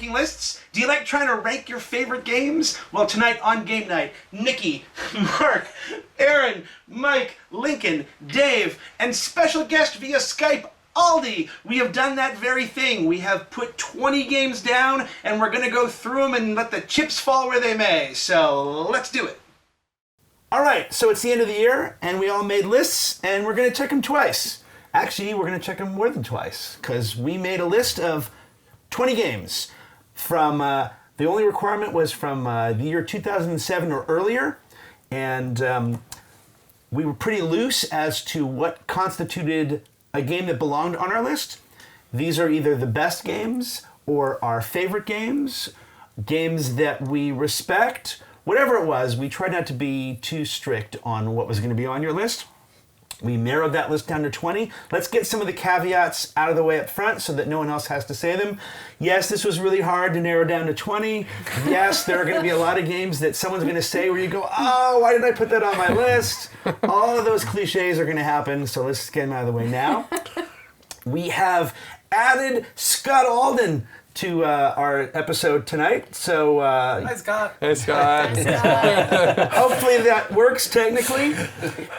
making lists? Do you like trying to rank your favorite games? Well, tonight on Game Night, Nikki, Mark, Aaron, Mike, Lincoln, Dave, and special guest via Skype, Aldie, we have done that very thing. We have put 20 games down, and we're going to go through them and let the chips fall where they may. So let's do it. All right, so it's the end of the year, and we all made lists, and we're going to check them twice. Actually, we're going to check them more than twice, because we made a list of 20 games from, the only requirement was from the year 2007 or earlier, and we were pretty loose as to what constituted a game that belonged on our list. These are either the best games or our favorite games, games that we respect. Whatever it was, we tried not to be too strict on what was going to be on your list. We narrowed that list down to 20. Let's get some of the caveats out of the way up front so that no one else has to say them. Yes, this was really hard to narrow down to 20. Yes, there are going to be a lot of games that someone's going to say where you go, oh, why did I put that on my list? All of those cliches are going to happen, so let's get them out of the way now. We have added Scott Alden to our episode tonight. So Hi, Scott. Hey, Scott. hopefully that works technically.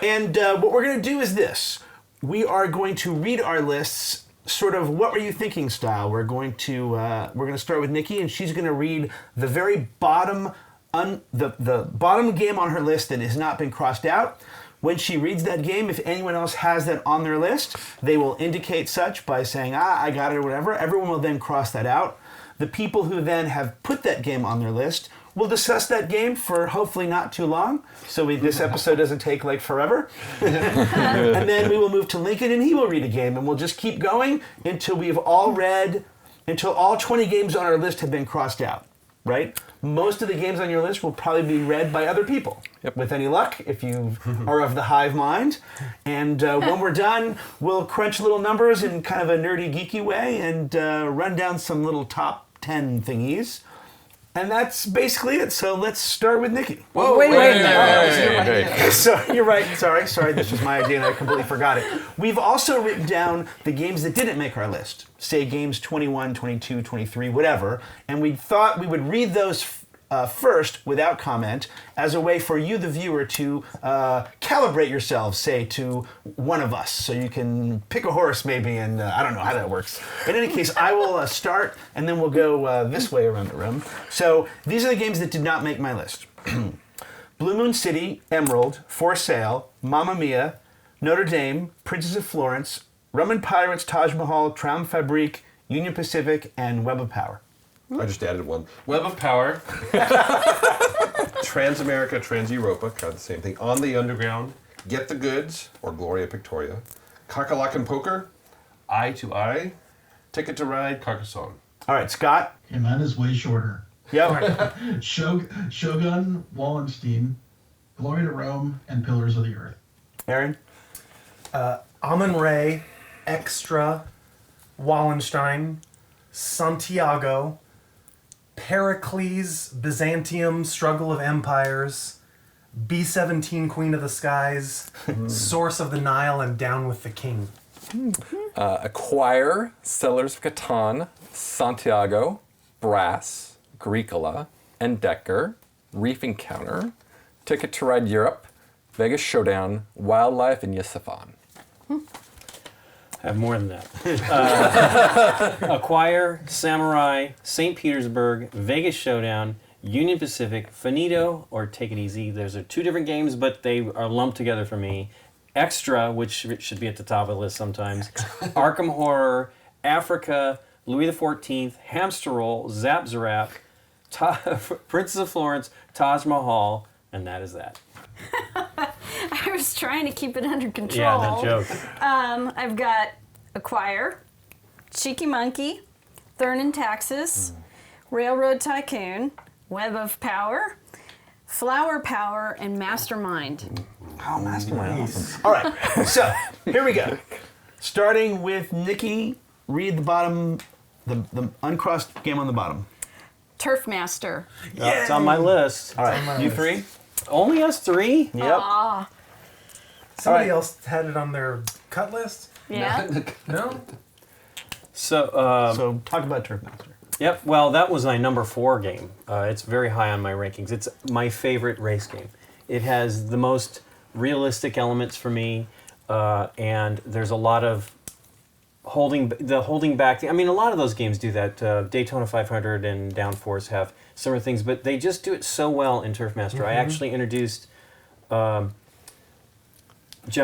And what we're going to do is this. We are going to read our lists sort of what were you thinking style. We're going to start with Nikki, and she's going to read the very bottom the bottom game on her list that has not been crossed out. When she reads that game, if anyone else has that on their list, they will indicate such by saying, I got it or whatever. Everyone will then cross that out. The people who then have put that game on their list will discuss that game for hopefully not too long, so this episode doesn't take like forever. And then we will move to Lincoln, and he will read a game, and we'll just keep going until all 20 games on our list have been crossed out. Right? Most of the games on your list will probably be read by other people. Yep. With any luck, if you are of the hive mind. And when we're done, we'll crunch little numbers in kind of a nerdy, geeky way and run down some little top 10 thingies. And that's basically it. So let's start with Nikki. Whoa, wait. So you're right. Sorry. This was my idea and I completely forgot it. We've also written down the games that didn't make our list. Say games 21, 22, 23, whatever. And we thought we would read those first without comment as a way for you, the viewer, to calibrate yourselves, say, to one of us. So you can pick a horse maybe, and I don't know how that works. In any case, I will start, and then we'll go this way around the room. So these are the games that did not make my list. Blue Moon City, Emerald, For Sale, Mamma Mia, Notre Dame, Princess of Florence, Rum and Pirates, Taj Mahal, Triumph Fabrique, Union Pacific, and Web of Power. I just added one. Web of Power. Transamerica, Trans-Europa, kind of the same thing. On the Underground, Get the Goods, or Gloria Pictoria. Kakalak and Poker, Eye to Eye, Ticket to Ride, Carcassonne. All right, Scott. Okay, mine is way shorter. Yep. Shogun, Wallenstein, Glory to Rome, and Pillars of the Earth. Aaron. Amun-Re, Extra, Wallenstein, Santiago, Pericles, Byzantium, Struggle of Empires, B-17, Queen of the Skies, Source of the Nile, and Down with the King. Acquire, Settlers of Catan, Santiago, Brass, Agricola, Endecker, Reef Encounter, Ticket to Ride Europe, Vegas Showdown, Wildlife, and Yusufan. I have more than that. Acquire, Samurai, St. Petersburg, Vegas Showdown, Union Pacific, Finito, or Take It Easy. Those are two different games, but they are lumped together for me. Extra, which should be at the top of the list sometimes. Arkham Horror, Africa, Louis XIV, Hamster Roll, Zap Zarap, Princess of Florence, Taj Mahal, and that is that. I was trying to keep it under control. Yeah, no joke. I've got Acquire, Cheeky Monkey, Thurn and Taxes, Railroad Tycoon, Web of Power, Flower Power, and Mastermind. Oh, Mastermind. Awesome. All right, so here we go. Starting with Nikki, read the bottom, the uncrossed game on the bottom. Turf Master. It's on my list. All right, you three? Only us three? Yep. Somebody else had it on their cut list? Yeah. No? So So talk about Turf Master. Yep. Well, that was my number 4 game. It's very high on my rankings. It's my favorite race game. It has the most realistic elements for me, and there's a lot of holding back. I mean, a lot of those games do that. Daytona 500 and Downforce have similar things, but they just do it so well in Turf Master. I actually introduced Jeff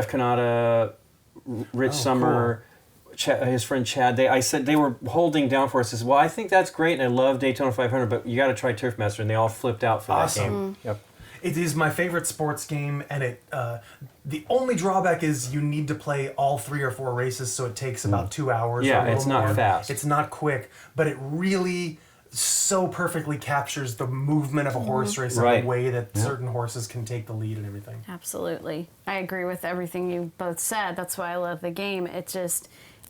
Kanata, Rich Summer, his friend Chad. I said they were holding Downforce. Says, well, I think that's great, and I love Daytona 500, but you got to try Turf Master, and they all flipped out for that game. Yep. It is my favorite sports game, and the only drawback is you need to play all 3 or 4 races, so it takes about 2 hours. Yeah, or a little it's not more. fast. It's not quick, but it really so perfectly captures the movement of a horse race and the way that certain horses can take the lead and everything. Absolutely. I agree with everything you both said. That's why I love the game. It's just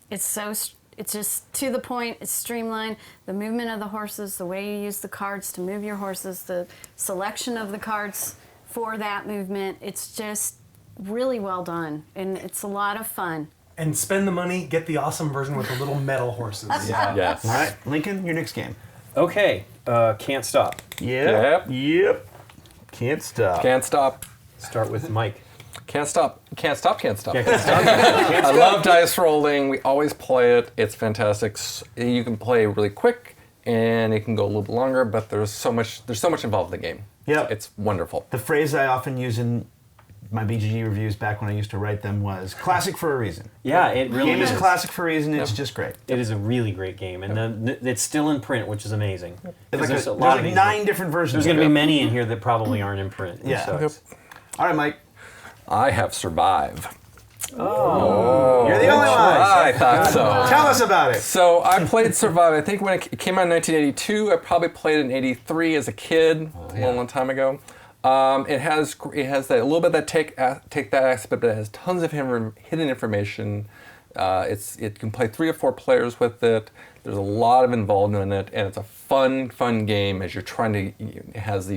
to the point, it's streamlined. The movement of the horses, the way you use the cards to move your horses, the selection of the cards for that movement, it's just really well done. And it's a lot of fun. And spend the money, get the awesome version with the little metal horses. Yes. All right, Lincoln, your next game. Okay, Can't Stop. Yep. Can't stop. Can't stop. Start with Mike. Can't stop. Can't stop. Can't stop. Yeah, Can't Stop. I love dice rolling. We always play it. It's fantastic. You can play really quick, and it can go a little bit longer. But there's so much involved in the game. Yep. It's wonderful. The phrase I often use in my BGG reviews back when I used to write them was "classic for a reason." Yeah, it really Game is is. classic for a reason. It's just great. It is a really great game, and it's still in print, which is amazing. 'Cause There's a lot of like these. 9 different versions. There's going to be many in here that probably aren't in print. Yeah. So it's- All right, Mike. I have Survive. You're the only one. I thought so. Tell us about it. So I played Survive. I think when it came out in 1982, I probably played it in '83 as a kid, a long time ago. It has that a little bit of that take that aspect, but it has tons of hidden information. It can play 3 or 4 players with it. There's a lot of involvement in it, and it's a fun game as you're trying to. It has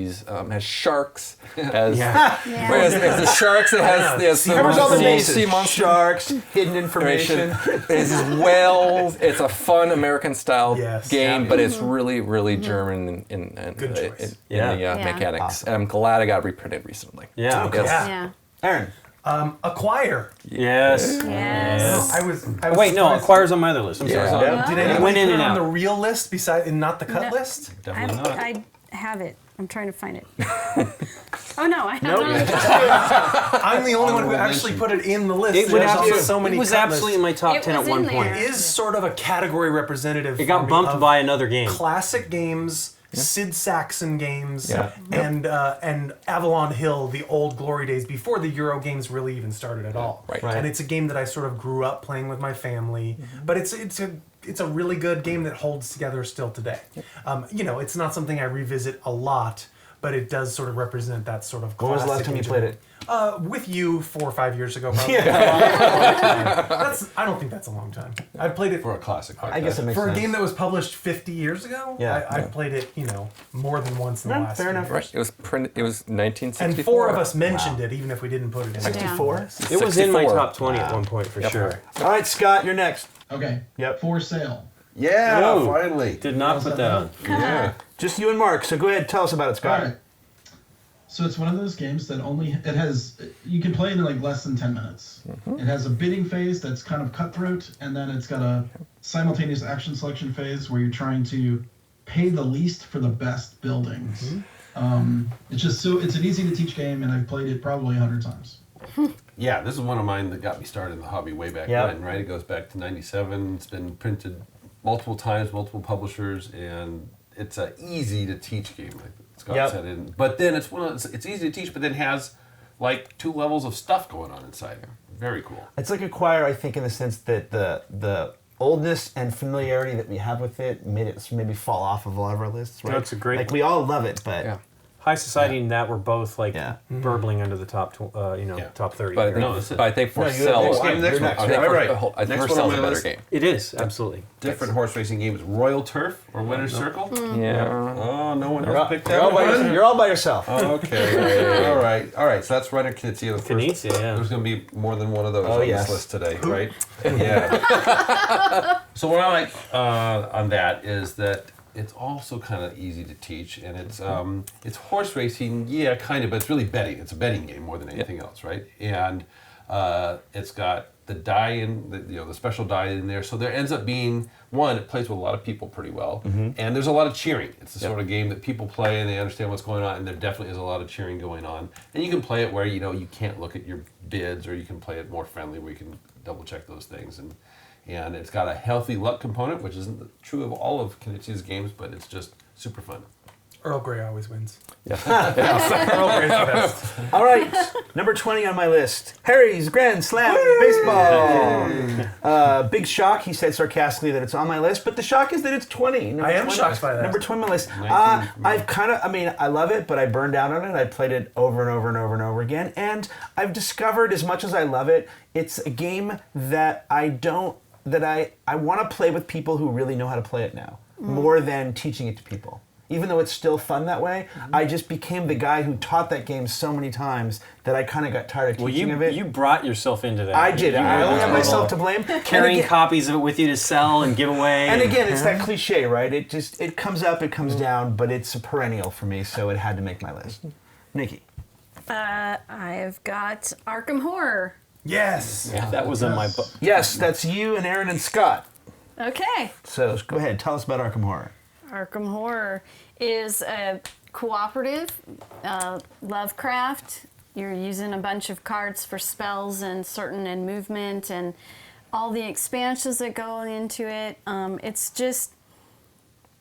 sharks. Has the sharks. It has Covers all the bases. sea monsters. Sharks, hidden information. There's these whales. It's a fun American style Yes. game, but it's really German in Good choice. the Yeah. mechanics. Awesome. And I'm glad I got reprinted recently. yeah. Yes. Yeah. Aaron. Acquire. Yes. Yes. I was Oh, wait, no, surprised- Acquire's on my other list. I'm sorry. Yeah. Did It anyone went in put it and on out. the real list and not the cut No. list? Definitely not. I have it. I'm trying to find it. Oh no, I have Nope. it. I'm the only one who actually put it in the list. It, would There's also absolutely, so many it was cut absolutely in lists. my top It 10 was at one in point. there. It is sort of a category representative. It got for me bumped of by another game. classic games, Sid Saxon games, Yeah. and Avalon Hill, the old glory days before the Euro games really even started at all. Right. And it's a game that I sort of grew up playing with my family, but it's a really good game that holds together still today. It's not something I revisit a lot, but it does sort of represent that sort of When was the last classic time you age played of- it? With you 4 or 5 years ago, probably. I don't think that's a long time. I played it For a classic like I guess it that. makes for a sense. game that was published 50 years ago. Yeah. I played it, more than once in the No, last fair few enough. years. Right. It was printed. It was 1964. And 4 of us mentioned it, even if we didn't put it in. 64? It was in my 64. top 20 at one point for sure. All right, Scott, you're next. Okay. Yep. For sale. Yeah, Whoa. finally. Did not put that on. Yeah. Just you and Mark, so go ahead, tell us about it, Scott. All right. So it's one of those games that you can play it in like less than 10 minutes. It has a bidding phase that's kind of cutthroat, and then it's got a simultaneous action selection phase where you're trying to pay the least for the best buildings. It's an easy to teach game, and I've played it probably 100 times. Yeah, this is one of mine that got me started in the hobby way back Yep. when, right? It goes back to 97. It's been printed multiple times, multiple publishers, and it's an easy to teach game, like Scott Yep. said. But then it's easy to teach, but then has like 2 levels of stuff going on inside. Very cool. It's like Acquire, I think, in the sense that the oldness and familiarity that we have with it made it maybe fall off of a lot of our lists, right? That's a great- Like, we all love it, but... Yeah. High Society and that were both like Yeah. burbling under the top, top 30. But I here. think, but I think for No, you're sell, next I game, think next one. one. for, All right. I think Next for one sell on is a my better list. game. It is, absolutely. Different horse racing games. Royal Turf or Winner's Circle? Yeah. Oh, no one You're else all, picked you're that all by one? yourself. You're all by yourself. Okay. All right. So that's Runner Knizia. The first. Knizia, yeah. There's going to be more than one of those Oh, on yes. this list today, right? Yeah. So what I like on that is that it's also kind of easy to teach, and it's horse racing, yeah, kind of, but it's really betting. It's a betting game more than anything else, right? And it's got the die in, the special die in there. So there ends up being, one, it plays with a lot of people pretty well, and there's a lot of cheering. It's the sort of game that people play and they understand what's going on, and there definitely is a lot of cheering going on. And you can play it where, you can't look at your bids, or you can play it more friendly where you can double check those things. And it's got a healthy luck component, which isn't true of all of Kenichi's games, but it's just super fun. Earl Grey always wins. Yeah. Earl Grey's the best. All right, number 20 on my list. Harry's Grand Slam Baseball. Big shock, he said sarcastically that it's on my list, but the shock is that it's 20. I am shocked by that. Number 20 on my list. 19. I've I love it, but I burned out on it. I played it over and over and over and over again, and I've discovered, as much as I love it, it's a game that I want to play with people who really know how to play it now, more than teaching it to people. Even though it's still fun that way, I just became the guy who taught that game so many times that I kind of got tired of teaching of it. You brought yourself into that. I did. I only have myself to blame. Carrying copies of it with you to sell and give away. And again, it's that cliche, right? It comes up, it comes down, but it's a perennial for me, so it had to make my list. Nikki. I've got Arkham Horror. Yes. Yeah, that was in my book. Yes, that's you and Aaron and Scott. Okay. So go ahead, tell us about Arkham Horror. Arkham Horror is a cooperative Lovecraft. You're using a bunch of cards for spells and movement and all the expansions that go into it.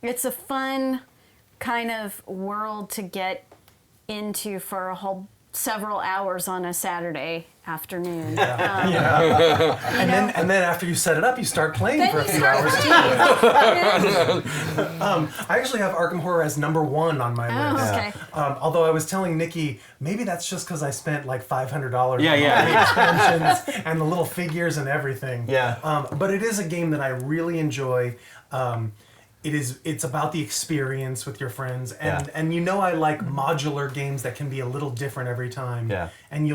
It's a fun kind of world to get into for several hours on a Saturday afternoon. And then after you set it up, you start playing for a few hours. I actually have Arkham Horror as number 1 on my list. Okay. Although I was telling Nikki, maybe that's just because I spent like $500 on Yeah. the expansions and the little figures and everything. Yeah. But it is a game that I really enjoy. It's about the experience with your friends, and I like modular games that can be a little different every time. Yeah. And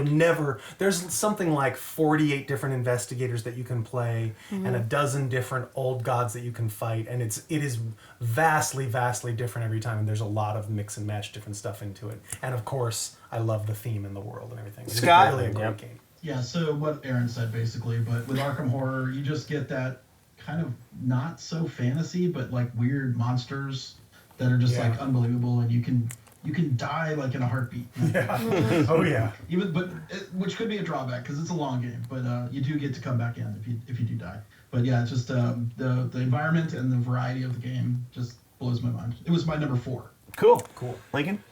there's something like 48 different investigators that you can play, and a dozen different old gods that you can fight, and it is vastly different every time, and there's a lot of mix and match different stuff into it. And of course, I love the theme and the world and everything. It's Scott? really a great game. Yeah, so what Aaron said basically, but with Arkham Horror, you just get that kind of not so fantasy, but like weird monsters that are just like unbelievable, and you can die like in a heartbeat. Yeah. Oh yeah. Which could be a drawback because it's a long game, but you do get to come back in if you do die. But yeah, it's just the environment and the variety of the game just blows my mind. It was my number 4. Cool. Lincoln?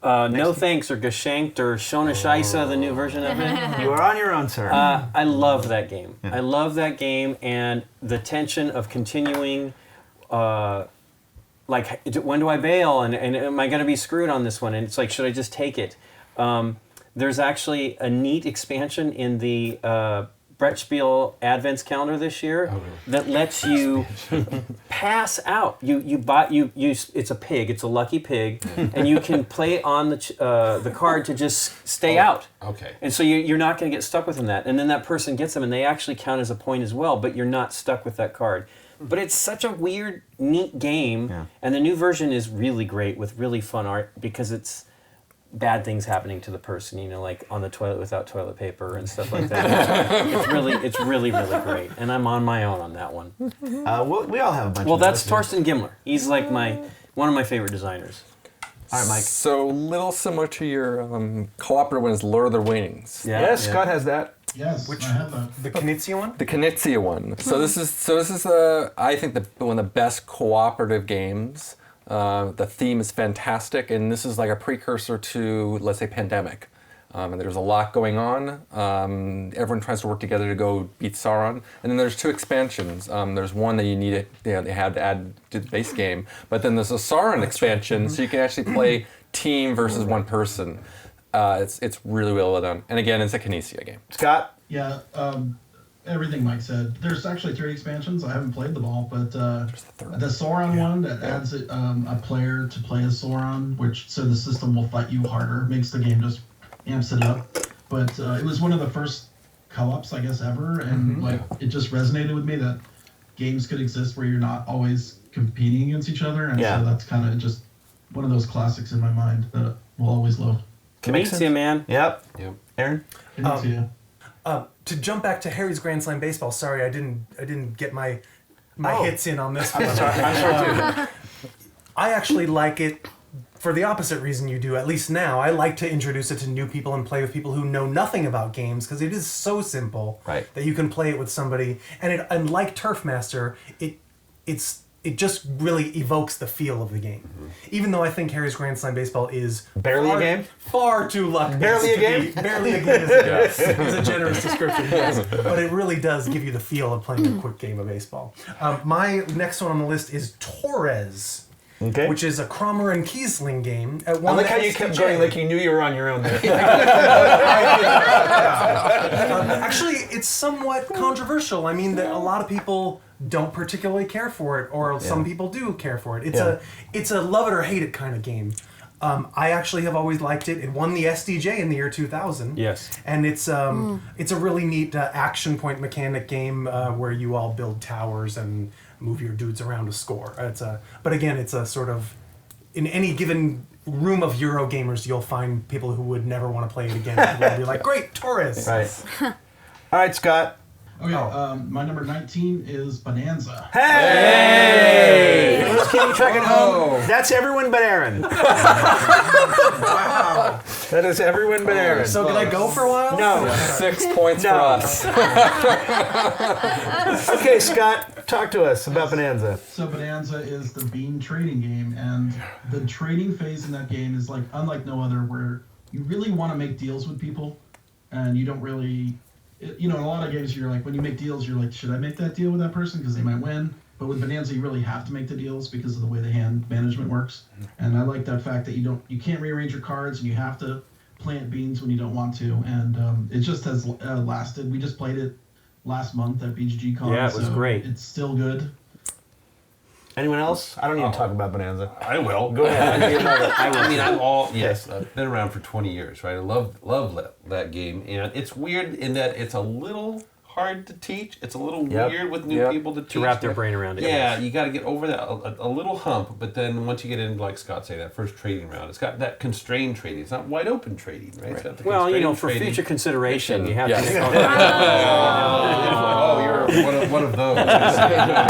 No Thanks or Geshanked or Shona Shaisa, the new version of it. You are on your own, sir. I love that game. I love that game, and the tension of continuing, like, when do I bail, and am I going to be screwed on this one? And it's like, should I just take it? There's actually a neat expansion in the Brett Spiel Advents calendar this year that lets you pass out. It's a pig. It's a lucky pig, and you can play on the card to just stay out. Okay. And so you're not going to get stuck within that. And then that person gets them, and they actually count as a point as well. But you're not stuck with that card. But it's such a weird, neat game, and the new version is really great with really fun art because it's bad things happening to the person, like on the toilet without toilet paper and stuff like that. It's really great, and I'm on my own on that one. We all have a bunch. Well, of that's those. Torsten Gimler. He's like one of my favorite designers. All right, Mike. So little similar to your cooperative one is Lord of the Rings. Yeah, Yes, Scott has that. Yes, I have that. The Knizia one? The Knizia one. So this is I think one of the best cooperative games. The theme is fantastic, and this is like a precursor to, let's say, Pandemic. And there's a lot going on. Everyone tries to work together to go beat Sauron. And then there's 2 expansions. There's one that they had to add to the base game, but then there's a Sauron expansion, so you can actually play team versus one person. It's really well done. And again, it's a Knizia game. Scott? Yeah, everything Mike said. There's actually 3 expansions. I haven't played them all, but the Sauron one that adds a player to play as Sauron, so the system will fight you harder, makes the game just amps it up. But it was one of the first co-ops, I guess, ever, and it just resonated with me that games could exist where you're not always competing against each other, and Yeah. so that's kind of just one of those classics in my mind that we'll always love. Me too, man. Yep. Yep. Aaron? Me too. To jump back to Harry's Grand Slam baseball. Sorry, I didn't get my hits in on this one. I'm sorry too. I actually like it for the opposite reason you do, at least now. I like to introduce it to new people and play with people who know nothing about games because it is so simple Right. that you can play it with somebody. And like Turf Master, it just really evokes the feel of the game. Even though I think Harry's Grand Slam Baseball is Barely a game? far too lucky. Barely a game? Barely a game is a generous description, yes. But it really does give you the feel of playing a quick game of baseball. My next one on the list is Torres. Okay. Which is a Cromer and Kiesling game. I like how you kept going like you knew you were on your own there. Actually, it's somewhat controversial. I mean, that a lot of people don't particularly care for it, or some people do care for it. It's a love it or hate it kind of game. I actually have always liked it. It won the SDJ in the year 2000. Yes. And it's a really neat action point mechanic game where you all build towers and move your dudes around to score. But again, it's a sort of, in any given room of Euro gamers, you'll find people who would never want to play it again. People will be like, great, Torres. Right. All right, Scott. Okay, my number 19 is Bonanza. Hey! Who's keeping track at home? That's everyone but Aaron. Wow. That is everyone but Aaron. So can I go for a while? No. 6 points for us. Okay, Scott, talk to us about Bonanza. So Bonanza is the bean trading game, and the trading phase in that game is like unlike no other, where you really want to make deals with people, and you don't really, in a lot of games you're like, when you make deals, you're like, should I make that deal with that person because they might win? But with Bonanza, you really have to make the deals because of the way the hand management works. And I like that fact that you can't rearrange your cards, and you have to plant beans when you don't want to. And it just has lasted. We just played it last month at BGG Con. Yeah, it was great. It's still good. Anyone else? I don't need to talk about Bonanza. I will. Go ahead. I mean, yes, I've been around for 20 years, right? I love that game, and it's weird in that it's a little hard to teach. It's a little weird with new people to teach. To wrap their brain around it. Yeah, you got to get over that a little hump, but then once you get into, like Scott say, that first trading round, it's got that constrained trading. It's not wide open trading, right? It's got the Well, constrained for trading. future consideration, you have Yes. to make all Oh, you're one of those. No,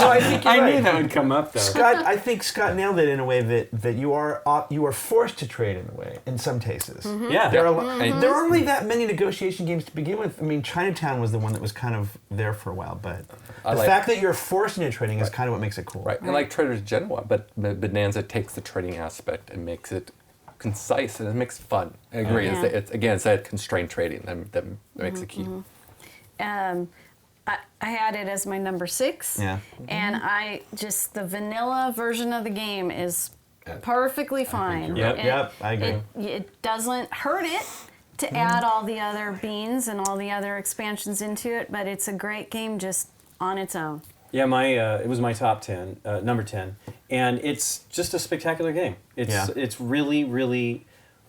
I think you're I right. knew that would come up, though. Scott, I think Scott nailed it in a way that you are forced to trade in a way in some cases. Yeah. There aren't really that many negotiation games to begin with. I mean, Chinatown was the one that was kind of there for a while, but the fact that you're forced into trading is kind of what makes it cool. Right, and like Trader's Genoa, but Bonanza takes the trading aspect and makes it concise and it makes it fun. I agree. Yeah. It's that constrained trading that makes it key. I had it as my number 6. Yeah. And the vanilla version of the game is perfectly fine. you're right. Yep, I agree. It doesn't hurt it to add all the other beans and all the other expansions into it, but it's a great game just on its own. Yeah, it was my top 10, number 10, and it's just a spectacular game. It's really, really,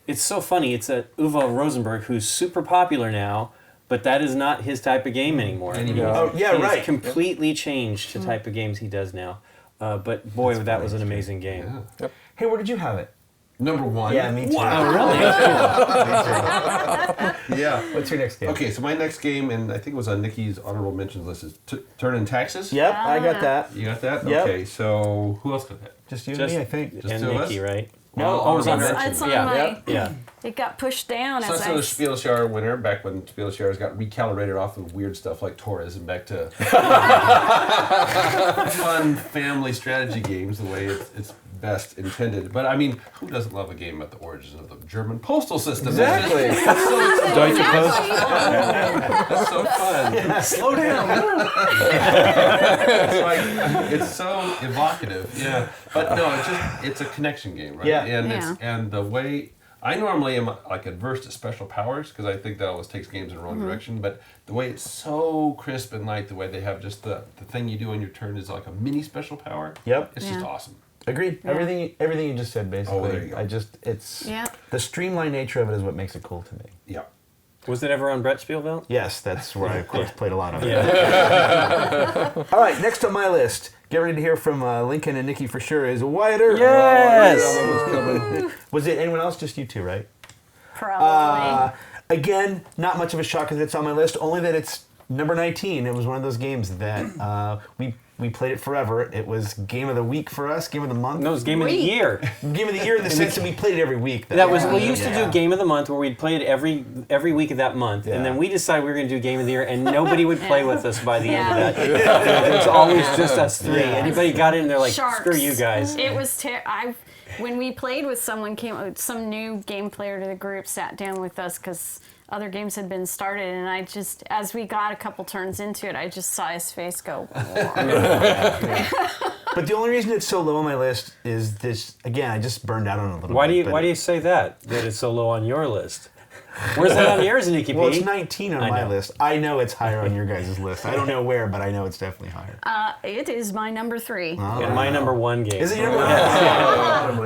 it's so funny. It's a Uwe Rosenberg who's super popular now, but that is not his type of game anymore. Oh, yeah, He's right. completely changed the type of games he does now. But boy, that was an amazing game. Yeah. Hey, where did you have it? Number 1. Yeah, me too. Oh, really? Yeah. What's your next game? Okay, so my next game, and I think it was on Nikki's honorable mentions list, is Turn in Taxes. Yep, I got that. You got that? Yep. Okay, so who else got that? Just you and me, I think. Just And two of Nikki, us? right? No, Oh, it was on honorable her. It's on Yeah. my. Yeah. It got pushed down So as that's I. the Spielshire winner, back when Spielshires got recalibrated off of weird stuff like Torres and back to fun family strategy games the way it's best intended. But I mean, who doesn't love a game about the origins of the German postal system? Exactly. Deutsche Post. That's so fun. Slow down. It's like it's so evocative. Yeah. But no, it's a connection game, right? Yeah. And the way I normally am like adverse to special powers because I think that always takes games in the wrong direction. But the way it's so crisp and light, the way they have just the thing you do on your turn is like a mini special power. Yep. It's just awesome. Agreed. Yeah. Everything you just said, basically. Oh, there you go. It's Yeah. the streamlined nature of it is what makes it cool to me. Yeah. Was it ever on Brett Spielveld? Yes, that's where I, of course, played a lot of it. Yeah. All right, next on my list, get ready to hear from Lincoln and Nikki for sure, is Wider. Yes! Was it anyone else? Just you two, right? Probably. Again, not much of a shock that it's on my list, only that it's number 19. It was one of those games that we played it forever. It was game of the week for us, game of the month. No, it was Game of the Year. Game of the year in the sense that we played it every week. Though. That was we used to do Game of the Month where we'd play it every week of that month, Yeah. and then we decided we were going to do Game of the Year, and nobody would play with us by the end of that. It was always just us three. Yeah. Anybody got in, they're like, Sharks. screw you guys. It was when we played with someone, some new game player to the group sat down with us because other games had been started, and I just, as we got a couple turns into it, I just saw his face go. But the only reason it's so low on my list is this. Again, I just burned out on it a little Why bit. do you say that it's so low on your list? Where's that on yours, Nikki P? Well, it's 19 on my know. list. I know it's higher on your guys' list. I don't know where, but I know it's definitely higher. It is my number 3. And my number 1 game. Is it your number one?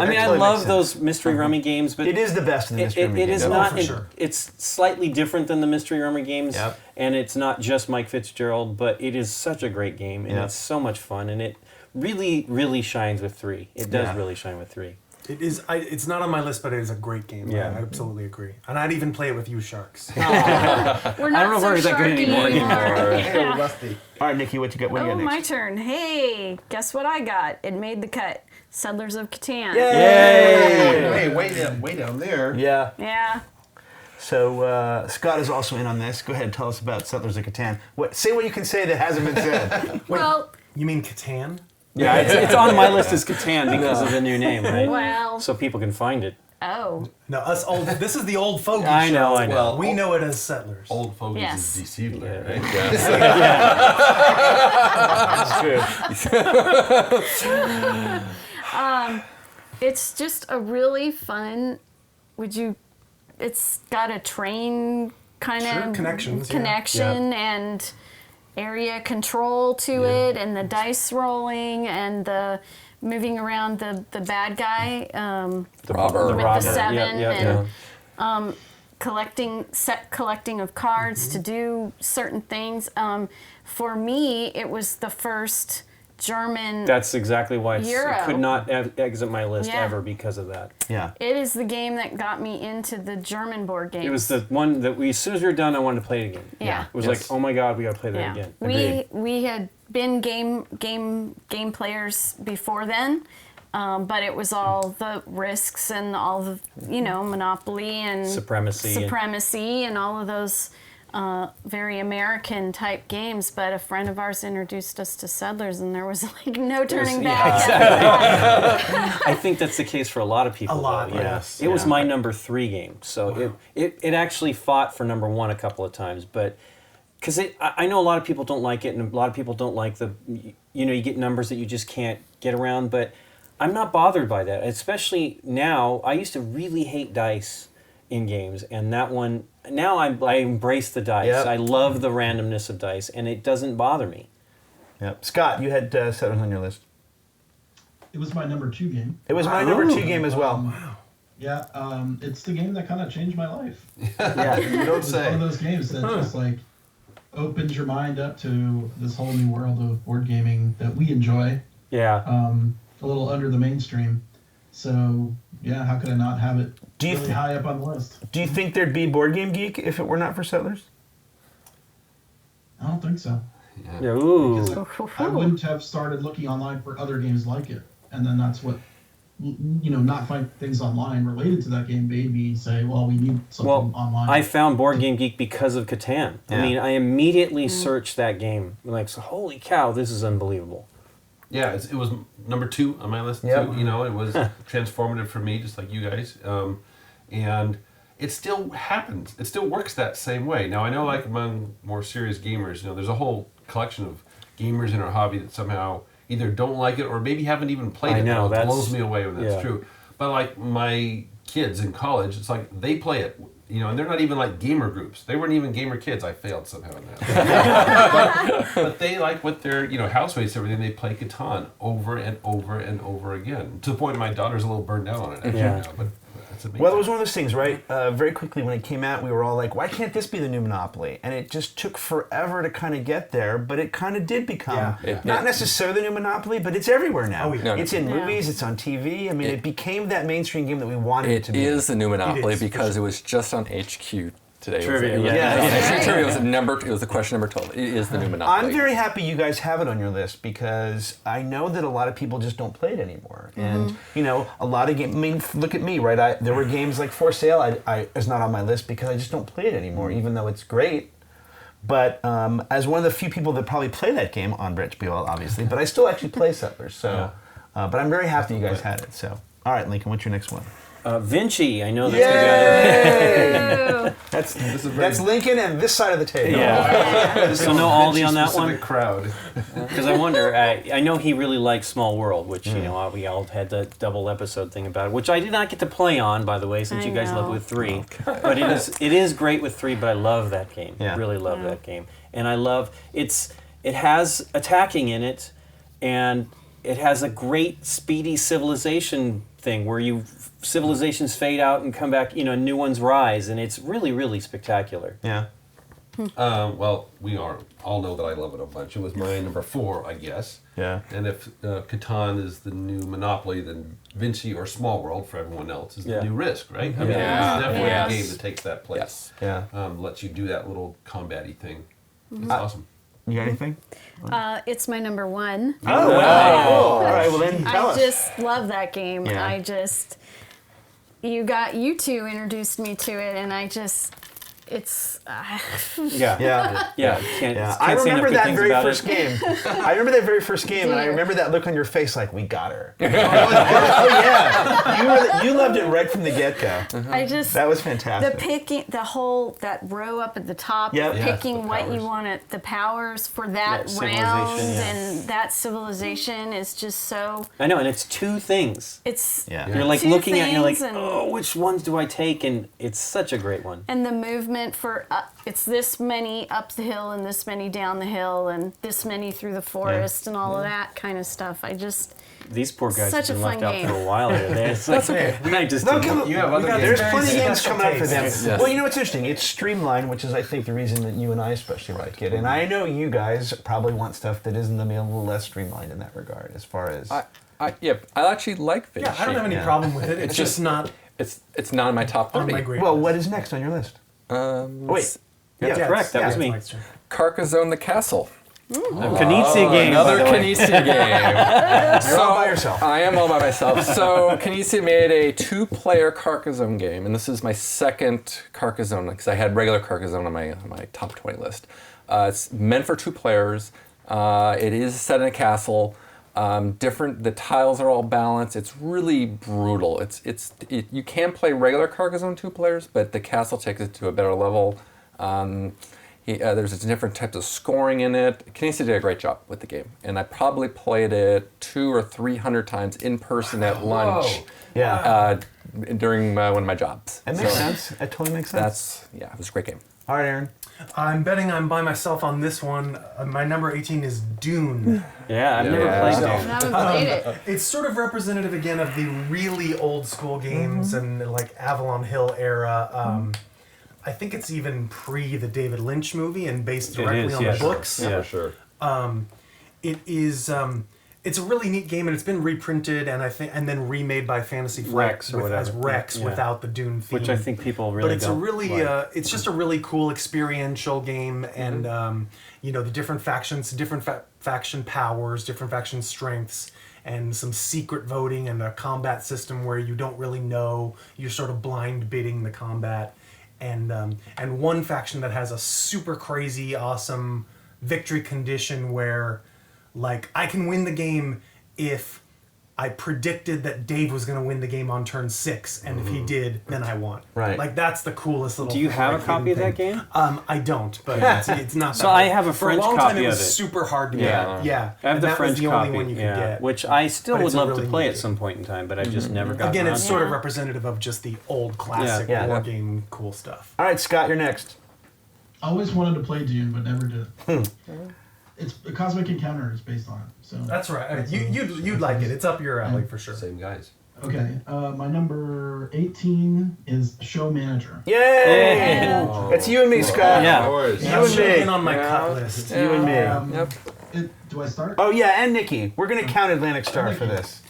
I mean, I Totally love makes those mystery rummy games, but It is the best of the mystery it games. is Oh, not. for sure. It's slightly different than the mystery rummy games, Yep. and it's not just Mike Fitzgerald, but it is such a great game, and Yep. it's so much fun, and it really, really shines with 3. It does Yeah. really shine with 3. It is. It's not on my list, but it is a great game. Yeah. I absolutely agree. And I'd even play it with you, Sharks. We're not I don't know if so we're that good sharky anymore. Yeah. All right, Nikki, what you got? What do you Oh, got my next? turn. Hey, guess what I got? It made the cut. Settlers of Catan. Hey, way down there. Yeah. Yeah. So Scott is also in on this. Go ahead, tell us about Settlers of Catan. Say what you can say that hasn't been said. Well, You mean Catan? Yeah, it's on my list as Catan because of the new name, right? well. So people can find it. Oh. No, us old. This is the old fogey I know, show. I know. Well, We know it as Settlers. Old fogies Yes. is DC Seedler, right? That's true. It's just a really fun. It's got a train kind Sure, of connections, yeah. connection and area control to it, and the dice rolling and the moving around the bad guy Robber. with Robber. the 7 Yeah. and collecting of cards to do certain things. For me, it was the first German. That's exactly why it Euro. could not exit my list Yeah. ever because of that. Yeah. It is the game that got me into the German board games. It was the one that as soon as we were done, I wanted to play it again. Yeah. It was Yes. like, oh my god, we got to play that Yeah. again. We had been game players before then, but it was all the risks and all the Monopoly and supremacy and all of those very American type games. But a friend of ours introduced us to Settlers, and there was like no turning back. I think that's the case for a lot of people. A lot, though, yeah. yes. It was my number 3 game, so it actually fought for number 1 a couple of times, but because I know a lot of people don't like it, and a lot of people don't like you get numbers that you just can't get around, but I'm not bothered by that, especially now. I used to really hate dice in games, and that one, now I embrace the dice. Yep. I love the randomness of dice, and it doesn't bother me. Yep. Scott, you had Settlers on your list. It was my number 2 game. It was my number 2 game as well. Yeah, it's the game that kind of changed my life. Yeah. You don't It's one say. of those games that just like opens your mind up to this whole new world of board gaming that we enjoy, Yeah. a little under the mainstream. So yeah, how could I not have it Do you really thi- high up on the list? Do you think there'd be Board Game Geek if it were not for Settlers? I don't think so. Yeah. Ooh. Because I wouldn't have started looking online for other games like it, and then that's what not find things online related to that game made me say, well, we need something online. I found Board Game Geek because of Catan. Yeah. I mean, I immediately searched that game. Like, so, holy cow, this is unbelievable. Yeah, it was number 2 on my list Yep. too. It was transformative for me, just like you guys. And it still happens. It still works that same way. Now I know, like among more serious gamers, there's a whole collection of gamers in our hobby that somehow either don't like it or maybe haven't even played I it. know, It that's- blows me away when that's yeah. true. But like my kids in college, it's like they play it. And they're not even like gamer groups. They weren't even gamer kids. I failed somehow in that. but they, like with their housemates and everything, they play Catan over and over and over again. To the point my daughter's a little burned out on it actually Yeah. now. But It's amazing. Well, it was one of those things, right? Very quickly when it came out, we were all like, why can't this be the new Monopoly? And it just took forever to kind of get there, but it kind of did become, not necessarily the new Monopoly, but it's everywhere now. Oh, yeah. It's in movies, it's on TV. I mean, it became that mainstream game that we wanted it to be. It is the new Monopoly is, because it was just on HQ today. Trivia, It was, yeah. Trivia was it was the question number 12. It is the new Monopoly. I'm very happy you guys have it on your list because I know that a lot of people just don't play it anymore. And, you know, a lot of games, I mean, look at me, right? There were games like For Sale, it's not on my list because I just don't play it anymore, even though it's great. But as one of the few people that probably play that game on HBO, obviously, but I still actually play Settlers. So, but I'm very happy you guys had it. So, all right, Lincoln, what's your next one? Vinci, I know that's going to be on there. That's Lincoln and this side of the table. Yeah. So no Aldie on that one? Specific crowd. Because I wonder, I know he really likes Small World, which, you know, we all had the double episode thing about it, which I did not get to play on, by the way, since you guys love it with 3. But it is great with 3, but I love that game. Yeah. Really love that game. And I love, it has attacking in it, and it has a great speedy civilization thing where civilizations fade out and come back, you know, new ones rise, and it's really, really spectacular. Yeah. Well, we all know that I love it a bunch. It was my number 4, I guess. Yeah. And if Catan is the new Monopoly, then Vinci or Small World for everyone else is the new Risk, right? I mean, it's definitely a game that takes that place. Yes. Yeah. Lets you do that little combat-y thing. It's awesome. You got anything? It's my number 1. Oh, wow. Cool. All right, well then tell I us. just love that game. Yeah. You two introduced me to it, and it's Yeah. Can't I say enough remember good that things very about first it. game. I remember that very first game, and I remember that look on your face like, we got her. Oh, yeah. You loved it right from the get-go. That was fantastic. that row up at the top, Yep. Yes, picking the what you powers. want the powers for that Yeah, round, civilization, yeah. and that civilization is just so. I know, and it's 2 things. It's Yeah. You're like 2 looking at it, and you're like, things, and- oh, which ones do I take? And it's such a great one. And the movement for it's this many up the hill and this many down the hill and this many through the forest and all of that kind of stuff. These poor guys Such have been a left fun out game. for a while here. It's like, I just No, didn't- come- You have other games. There's very plenty of games special coming up for them. tastes. Yes. Well, you know what's interesting? It's streamlined, which is, I think, the reason that you and I especially like it. And I know you guys probably want stuff that isn't a little less streamlined in that regard, as far as... I actually like Vinci. Yeah, I don't have any problem with it. It's just not It's not in my top 30. on my great Well, list. what is next on your list? Wait. That's correct. That was me. Mike's turn. Carcassonne the Castle. Knizia game. by Another the way. Knizia game. You're all by yourself. I am all by myself. So Knizia made a 2-player Carcassonne game, and this is my second Carcassonne because I had regular Carcassonne on my top 20 list. It's meant for 2 players. It is set in a castle. The tiles are all balanced. It's really brutal. You can play regular Carcassonne 2 players, but the castle takes it to a better level. There's different types of scoring in it. Knizia did a great job with the game, and I probably played it 200 or 300 times in person at lunch Yeah. during one of my jobs. That makes sense. That totally makes sense. It was a great game. All right, Aaron. I'm betting I'm by myself on this one. My number 18 is Dune. Yeah, I've never played I Dune. haven't played it. It's sort of representative again of the really old school games and like Avalon Hill era. I think it's even pre the David Lynch movie and based directly on the books. Yeah, sure. It is. It's a really neat game, and it's been reprinted and then remade by Fantasy Flight Rex or as whatever. Rex Yeah. without the Dune theme. Which I think people really But it's don't a really, like. it's just a really cool experiential game, and the different factions, different faction powers, different faction strengths, and some secret voting and a combat system where you don't really know. You're sort of blind bidding the combat, and one faction that has a super crazy, awesome victory condition where, like, I can win the game if I predicted that Dave was going to win the game on turn 6, and if he did, then I won. Right. Like, that's the coolest little. Do you have a like, copy of hidden that thing. game? I don't, but it's not. So that I hard. have a For French a long time, copy it was of it. super hard to Yeah. get. Yeah, I have and the that French was the copy, only one you could yeah, get. which I still But would it's a love really to play neat at some point in time, but I've just never gotten Again, it's around sort to of it. representative of just the old classic Yeah. war game cool stuff. All right, Scott, you're next. I always wanted to play Dune, but never did. It's a Cosmic Encounter is based on it. So That's right. I mean, you'd like it. It's up your alley for sure. Same guys. Okay, my number 18 is Show Manager. Yay! Yeah. It's you and me, Scott. Yeah. Of course. You That and should have me. been on my cut list. You and me. Yep. Do I start? Oh yeah, and Nikki. We're gonna count Atlantic Star for this.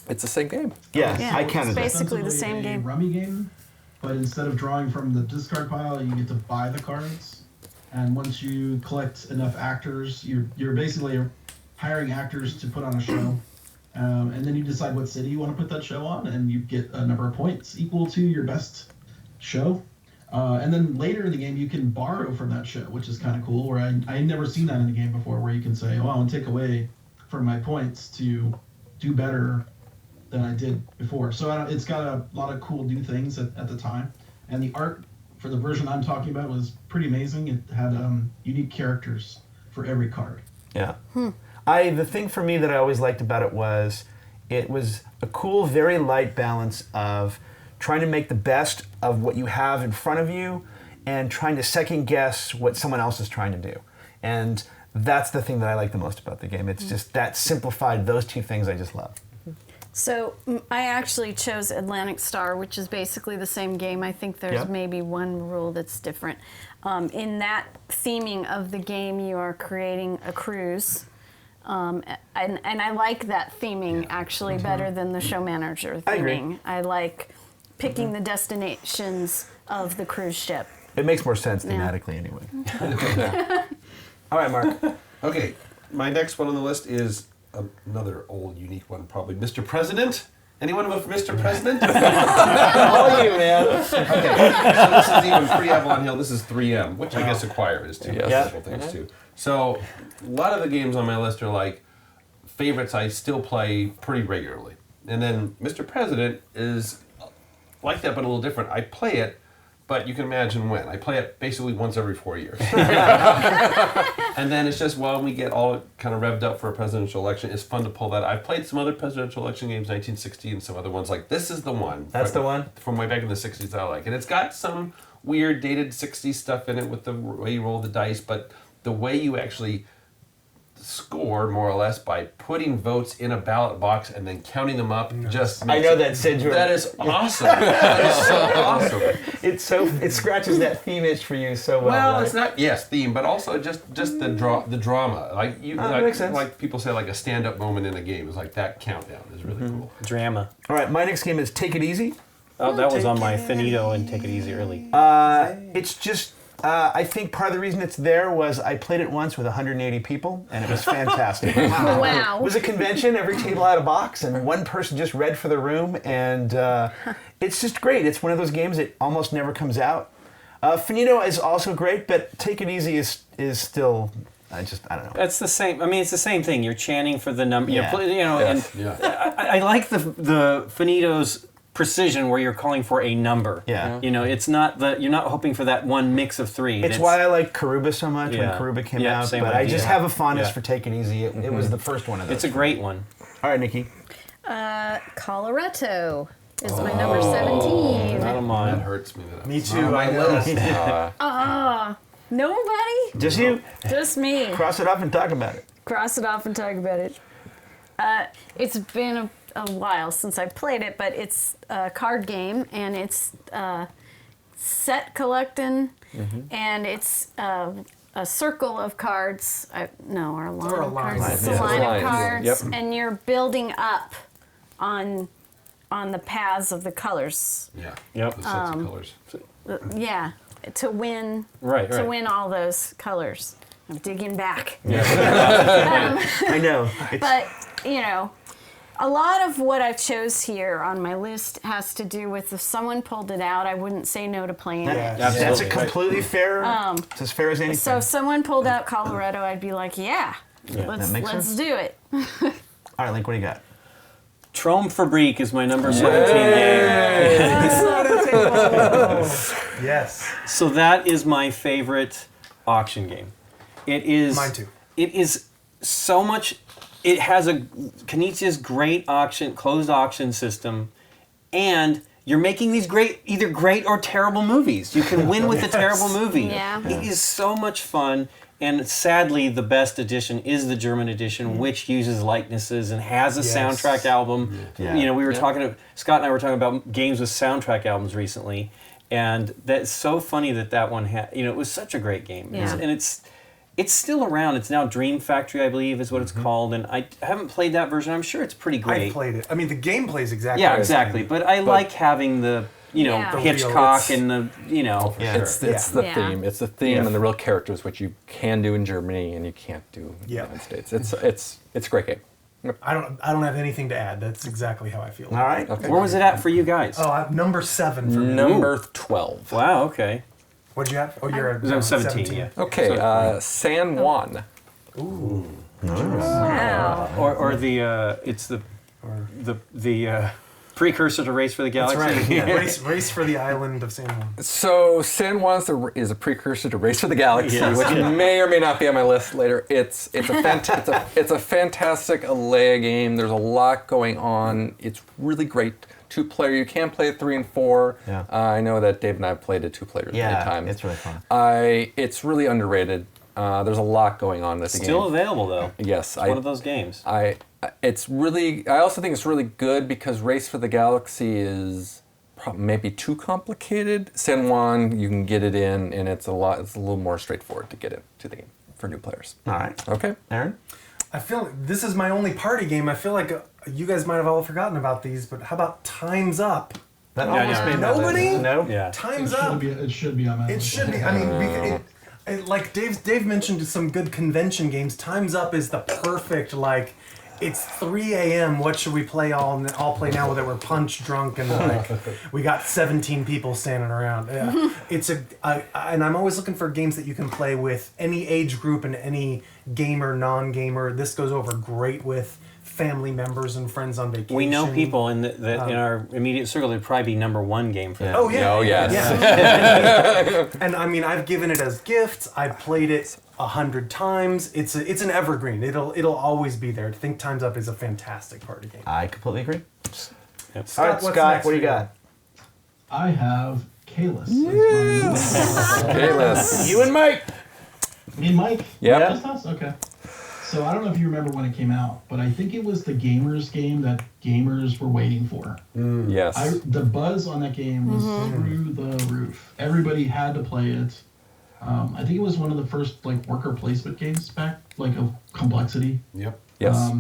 It's the same game. Yeah, Yeah, I it's counted it. basically the same Ostensibly a game. rummy game, but instead of drawing from the discard pile, you get to buy the cards. And once you collect enough actors, you're basically hiring actors to put on a show. And then you decide what city you want to put that show on, and you get a number of points equal to your best show. And then later in the game, you can borrow from that show, which is kind of cool. Where I had never seen that in a game before, where you can say, "Oh, I want to take away from my points to do better than I did before." So it's got a lot of cool new things at the time, and the art for the version I'm talking about was pretty amazing. It had unique characters for every card. Yeah. The thing for me that I always liked about it was a cool, very light balance of trying to make the best of what you have in front of you and trying to second guess what someone else is trying to do. And that's the thing that I like the most about the game. It's just that simplified, those two things I just love. So I actually chose Atlantic Star, which is basically the same game. I think there's Yep. maybe one rule that's different. In that theming of the game, you are creating a cruise. And I like that theming actually better than the show manager I agree. theming. I like picking the destinations of the cruise ship. It makes more sense Yeah. thematically anyway. All right, Mark. Okay, my next one on the list is another old, unique one, probably Mr. President. Anyone of Mr. President? All you, man. Okay, so this is even pre-Avalon Hill. This is 3M, which I guess Acquire is too. Yes. Yeah. Several things too. So a lot of the games on my list are like favorites I still play pretty regularly. And then Mr. President is like that, but a little different. I play it, but you can imagine when. I play it basically once every 4 years. And then it's just while we get all kind of revved up for a presidential election, it's fun to pull that. I've played some other presidential election games, 1960 and some other ones. Like, this is the one. That's the one? From way back in the 60s that I like. And it's got some weird dated 60s stuff in it with the way you roll the dice, but the way you actually score, more or less, by putting votes in a ballot box and then counting them up just I makes know it- that syndrome. That is awesome. That is so awesome. It scratches that theme itch for you so well. Well, right? it's not theme, but also just the drama. Like you, that like, makes sense. like people say, like a stand-up moment in a game is like that countdown is really cool. Drama. All right, my next game is Take It Easy. Oh, that was on my Finito and Take It Easy early. It's just, I think part of the reason it's there was I played it once with 180 people, and it was fantastic. Wow. It was a convention, every table had a box, and one person just read for the room, and it's just great. It's one of those games that almost never comes out. Finito is also great, but Take It Easy is still, I don't know. That's the same. I mean, it's the same thing. You're chanting for the number. Yeah. And Yeah. I like the Finito's precision where you're calling for a number. Yeah. You know, it's not you're not hoping for that one mix of three. It's why I like Karuba so much when Yeah. Karuba came Yeah, out, same but I idea. just have a fondness Yeah. for Take It Easy. It was the first one of those. It's a great one. All right, Nikki. Colorado is my number 17. Not on That mine. hurts me. That Me it's too, on my I know. list. Nobody? Just you. Just me. Cross it off and talk about it. Cross it off and talk about it. It's been a while since I played it, but it's a card game, and it's set collecting, and it's a circle of cards. Or a line Or a of line. cards. It's a Yeah. line Lines. of cards, Yep. and you're building up on the paths of the colors. Yeah. Yep. The sets of colors. Yeah, to win. Right, To right. win all those colors. I'm digging back. I know. But, a lot of what I chose here on my list has to do with if someone pulled it out, I wouldn't say no to playing it. That's a Absolutely. completely fair. It's as fair as anything. So if someone pulled out Colorado, I'd be like, let's that makes sense. do it. All right, Link, what do you got? Trome Fabrique is my number 17 game. Yes. So that is my favorite auction game. It is. Mine too. It is so much. It has Knizia's great closed auction system, and you're making these either great or terrible movies. You can win with a terrible movie. Yeah. It is so much fun, And sadly, the best edition is the German edition, which uses likenesses and has a soundtrack album. Yeah. You know, we were talking, Scott and I were talking about games with soundtrack albums recently, and that's so funny that one had, you know, it was such a great game. Yeah. And it's still around. It's now Dream Factory, I believe, is what it's called. And I haven't played that version. I'm sure it's pretty great. I played it. I mean, the gameplay is exactly Yeah, the exactly. same. But I like having the, you know, Yeah. The Hitchcock real- and the, you know. Yeah. It's the Yeah. theme. It's the theme and the real characters, which you can do in Germany and you can't do in the Yeah. United States. It's a great game. I don't have anything to add. That's exactly how I feel. All right. Where was it at for you guys? Oh, number 7 for me. Number 12. Wow, okay. What'd you have? Oh, you're at I'm 17, yeah. Okay, San Juan. Wow. Or the it's the precursor to Race for the Galaxy. That's right. Yeah. Race for the island of San Juan. So San Juan is a precursor to Race for the Galaxy, Yes. which may or may not be on my list later. It's a fantastic Alea game. There's a lot going on. It's really great. 2-player. You can play it 3 and 4. Yeah. I know that Dave and I have played it 2 players many Yeah, times. it's really fun. It's really underrated. There's a lot going on with the game. Still available though. Yes, It's one of those games. I also think it's really good because Race for the Galaxy is maybe too complicated. San Juan, you can get it in, and it's a little more straightforward to get into the game for new players. All right. Okay. Aaron? I feel like this is my only party game. I feel like you guys might have all forgotten about these, but how about Time's Up? That Yeah, almost yeah. made my list. Nobody? No. Yeah. Time's Up. It should be on my It list. should be. I mean, like Dave mentioned some good convention games. Time's Up is the perfect, like, it's 3 a.m. What should we play all play now that we're punch drunk and like we got 17 people standing around. Yeah. It's and I'm always looking for games that you can play with any age group and any gamer, non-gamer. This goes over great with family members and friends on vacation. We know people in that in our immediate circle that would probably be #1 game for them. Oh yeah. Oh, yes. Yeah. And I mean, I've given it as gifts. I've played it 100 times. It's an evergreen. It'll always be there. I think Time's Up is a fantastic party game. I completely agree. Yep. All right, what's Scott, next what do you for you? got? I have Kalis. Kalis. You and Mike. Me and Mike? Yep. Just us? Okay. So I don't know if you remember when it came out, but I think it was the gamers game that gamers were waiting for. Yes. The buzz on that game was through the roof. Everybody had to play it. I think it was one of the first like worker placement games back, like of complexity. Yep. Yes.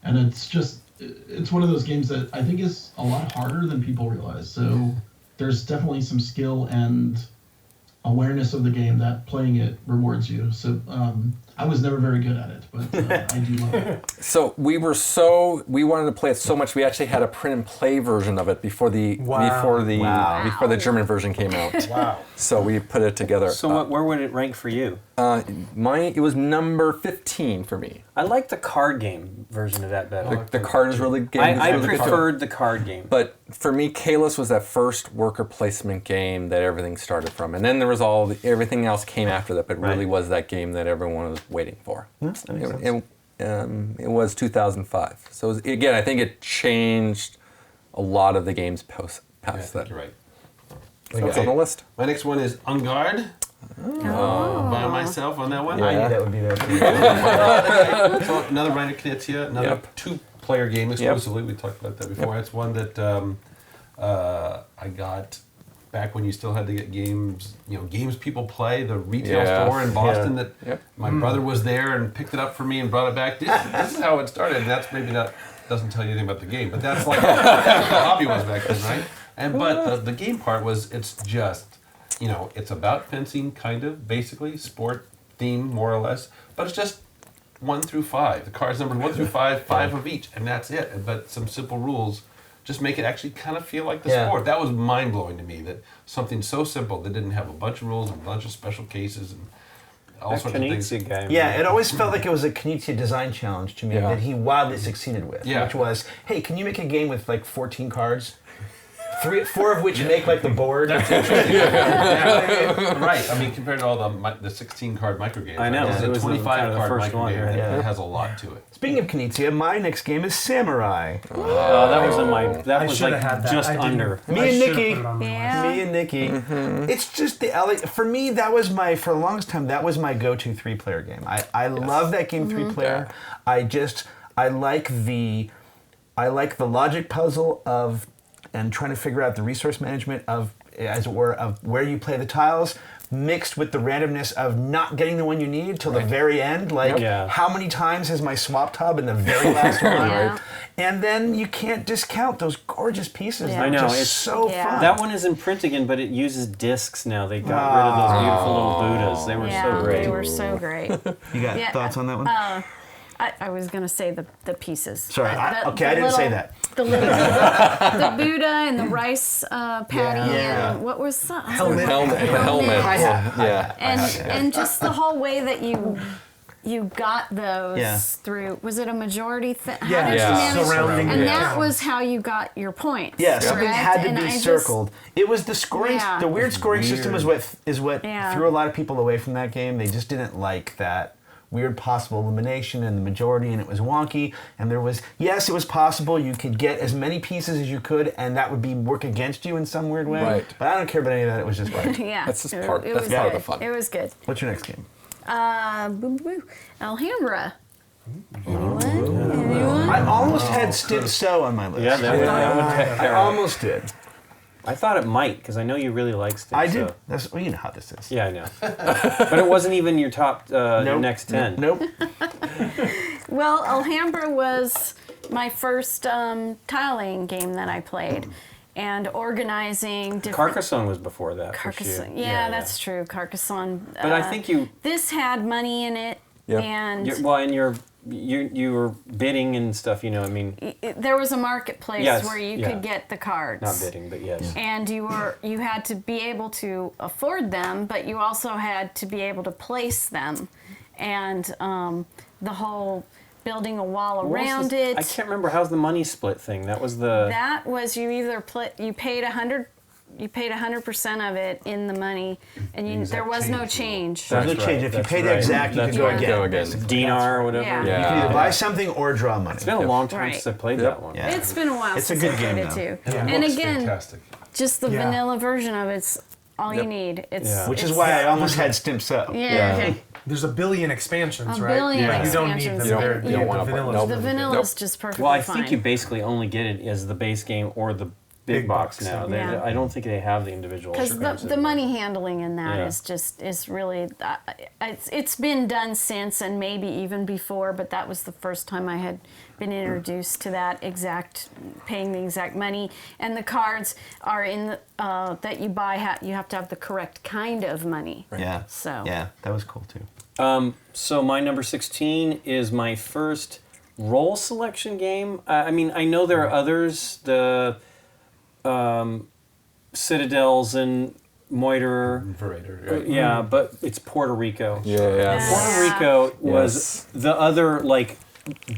And it's one of those games that I think is a lot harder than people realize. So there's definitely some skill and awareness of the game that playing it rewards you. So I was never very good at it, but I do love it. So we wanted to play it so much we actually had a print and play version of it before the German version came out. Wow. So we put it together. So where would it rank for you? It was number 15 for me. I like the card game version of that better. The card is really good. I preferred the card game. But for me, Kalis was that first worker placement game that everything started from, and then there was everything else came after that. But really was that game that everyone was waiting for. That makes sense. It was 2005. So again, I think it changed a lot of the games past that. You're right. So it's on the list. My next one is On Guard. By myself on that one. I Yeah. knew that would be there too. So another Reiner Knizia, another Yep. 2-player game exclusively. We talked about that before. It's one that I got back when you still had to get games, games people play, the retail Yeah. store in Boston that Yep. my brother was there and picked it up for me and brought it back. This is how it started. And that's maybe not, doesn't tell you anything about the game, but that's like that's what the hobby was back then, right? But the game part was, it's just, it's about fencing, kind of, basically, sport theme, more or less, but it's just 1 through 5. The cards numbered 1 through 5, 5 of each, and that's it. But some simple rules just make it actually kind of feel like the sport. That was mind-blowing to me, that something so simple that didn't have a bunch of rules and a bunch of special cases and all sorts of things. Knizia guy. Yeah, it always felt like it was a Knizia design challenge to me that he wildly succeeded with, Yeah. which was, hey, can you make a game with like 14 cards? 4 of which make like the board. Right. I mean, compared to all the 16 card micro games, I know. It's It a was 25 kind of the card first micro one, game. right? It has a lot to it. Speaking of Knizia, my next game is Samurai. Oh, that was in my. That I was should like have had that. just I didn't. under. Me I and should've Nikki. put it on my Yeah. Me and Nikki. It's just the for me, that was for the longest time, that was my go-to 3-player game. I love that game 3-player. I like the logic puzzle of and trying to figure out the resource management of, as it were, of where you play the tiles, mixed with the randomness of not getting the one you need till the very end. Like, Yeah. how many times is my swap tub in the very last one? Yeah. And then you can't discount those gorgeous pieces. Yeah. They're I know, just it's- so Yeah. fun. That one is in print again, but it uses discs now. They got rid of those beautiful little Buddhas. They were Yeah, so great. they were so great. You got Yeah, thoughts on that one? I was gonna say the pieces. Sorry, I The didn't say that. The Buddha and the rice patty Yeah. and what was that? Helmet. Helmet. Yeah. And just the whole way that you got those Yeah. through. Was it a majority thing? Yeah, How did you manage? surrounding and the that town. was how you got your points. Yeah, something correct? had to And be I just- circled. It was the scoring. Yeah. The weird scoring system is what Yeah. threw a lot of people away from that game. They just didn't like that weird possible elimination and the majority, and it was wonky. And there was, yes, it was possible you could get as many pieces as you could, and that would be work against you in some weird way. Right. But I don't care about any of that. It was just fun. Yeah, That's just it- part- it that's was part of good. the fun. It was good. What's your next game? Boo boo. Alhambra. Anyone? I almost had Stint So on my list. Yeah, that would I almost did. I thought it might, because I know you really like Sting. I did. So. That's, well, you know how this is. Yeah, I know. But it wasn't even your top, your Nope. next 10. Nope. Well, Alhambra was my first tiling game that I played, and organizing different. Carcassonne was before that. for Carcassonne. sure. Yeah, that's true. Carcassonne. But I think you, This had money in it, Yeah. and you were bidding and stuff. You know, I mean, there was a marketplace Yes, where you yeah. could get the cards. not bidding, but yes. And you had to be able to afford them, but you also had to be able to place them, and the whole building a wall What was around the- it. I can't remember how's the money split thing. That was the. That was you either you paid 100% of it in the money, and there was no change. There's no That's change. right, If you that's pay the right. exact, you That's can go right. again. Go again. basically. dinar or whatever. Yeah. You Yeah. can either buy something or draw money. It's been a long time Right. since I played Yep. that one. Yeah. It's been a while It's a since good I played game, it too. The And book's again, fantastic. just the Yeah. vanilla version of it's all you need. It's Yeah. Which is it's- why I almost had Stimp So. Yeah. Okay. There's a billion expansions, A right? billion But you don't need expansions. them. You don't- They're- you don't the wanna put- vanilla. nope. The vanilla Nope. is just perfectly Well, I fine. think you basically only get it as the base game or the big box now. yeah. I don't think they have the individual. Because expansions. the money handling in that Yeah. is really it's been done since and maybe even before, but that was the first time I had been introduced to that exact paying the exact money, and the cards are in the, that you buy. You have to have the correct kind of money. Yeah. So Yeah, that was cool too. So my number 16 is my first role selection game. I mean, I know there are others. The Citadels and Moiter. Verrater, right? Yeah, but it's Puerto Rico. Yeah. Puerto Rico was Yes. the other like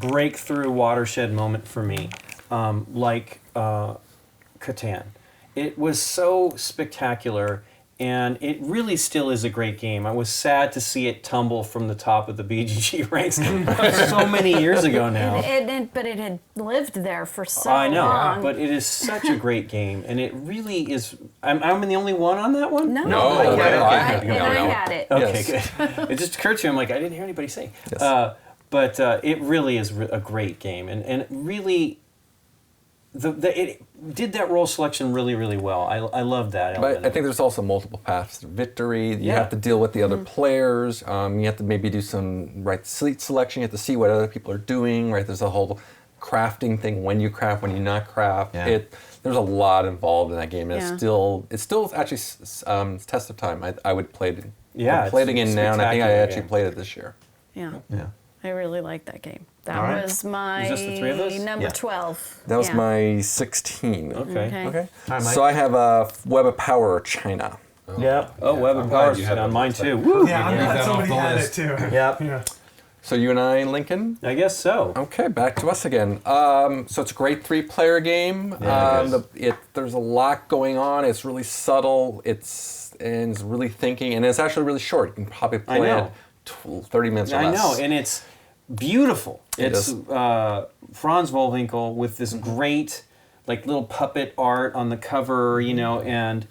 breakthrough watershed moment for me, like Catan. It was so spectacular, and it really still is a great game. I was sad to see it tumble from the top of the BGG ranks so many years ago now. but it had lived there for so I know, long. but it is such a great game, and it really is. I'm the only one on that one. no, No, I I had had it. it. I No. had it. Okay, Yes. good. It just occurred to me. I'm like, I didn't hear anybody say. Yes. But it really is a great game, and it really, it did that role selection really, really well. I love that. But element. I think there's also multiple paths to victory. You Yeah. have to deal with the other players. You have to maybe do some seat selection. You have to see what other people are doing. Right? There's a whole crafting thing. When you craft, when you not craft. Yeah. There's a lot involved in that game. And Yeah. it's still actually test of time. I would play it. Yeah, I'd play it it's again now, and I think I spectacular actually game. played it this year. Yeah. Yeah. I really liked that game. That All right. was my Is this the three of us? number Yeah. 12. That was Yeah. my 16. Okay. Okay. Okay. All right, Mike. So I have Web of Power China. Yep. Oh, Web I'm of glad Powers you had on that mine list. too. Woo! Yeah, I'm Leave glad that off somebody the had list. it too. Yep. Yeah. So you and I, Lincoln? I guess so. Okay, back to us again. So it's a great 3-player game. Yeah, There's a lot going on. It's really subtle. It's really thinking, and it's actually really short. You can probably I play know. it 30 minutes or I less. know, and it's beautiful. It It's is. Franz Wollwinkel with this great, like, little puppet art on the cover, and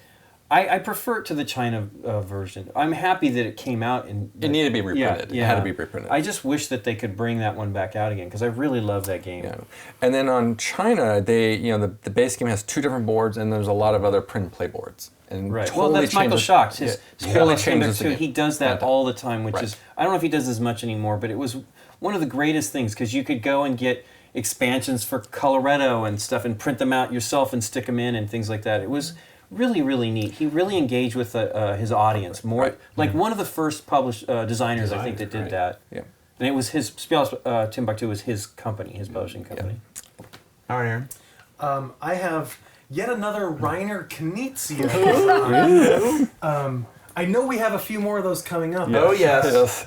I prefer it to the China version. I'm happy that it came out. It needed to be reprinted. It had to be reprinted. I just wish that they could bring that one back out again because I really love that game. Yeah. And then on China, the base game has 2 different boards, and there's a lot of other print and play boards. And Right. totally Well, that's Michael changes- Schacht. His totally Schacht changes the too. game. He does that all the time, which Right. is, I don't know if he does as much anymore, but it was one of the greatest things because you could go and get expansions for Coloretto and stuff and print them out yourself and stick them in and things like that. It was really, really neat. He really engaged with his audience more. Right. Like one of the first published designers, I think, that did right. that. Yeah. And it was his, Timbuktu was his company, his publishing company. All right, Aaron. I have yet another Reiner Knizia. I know we have a few more of those coming up. Oh, yes.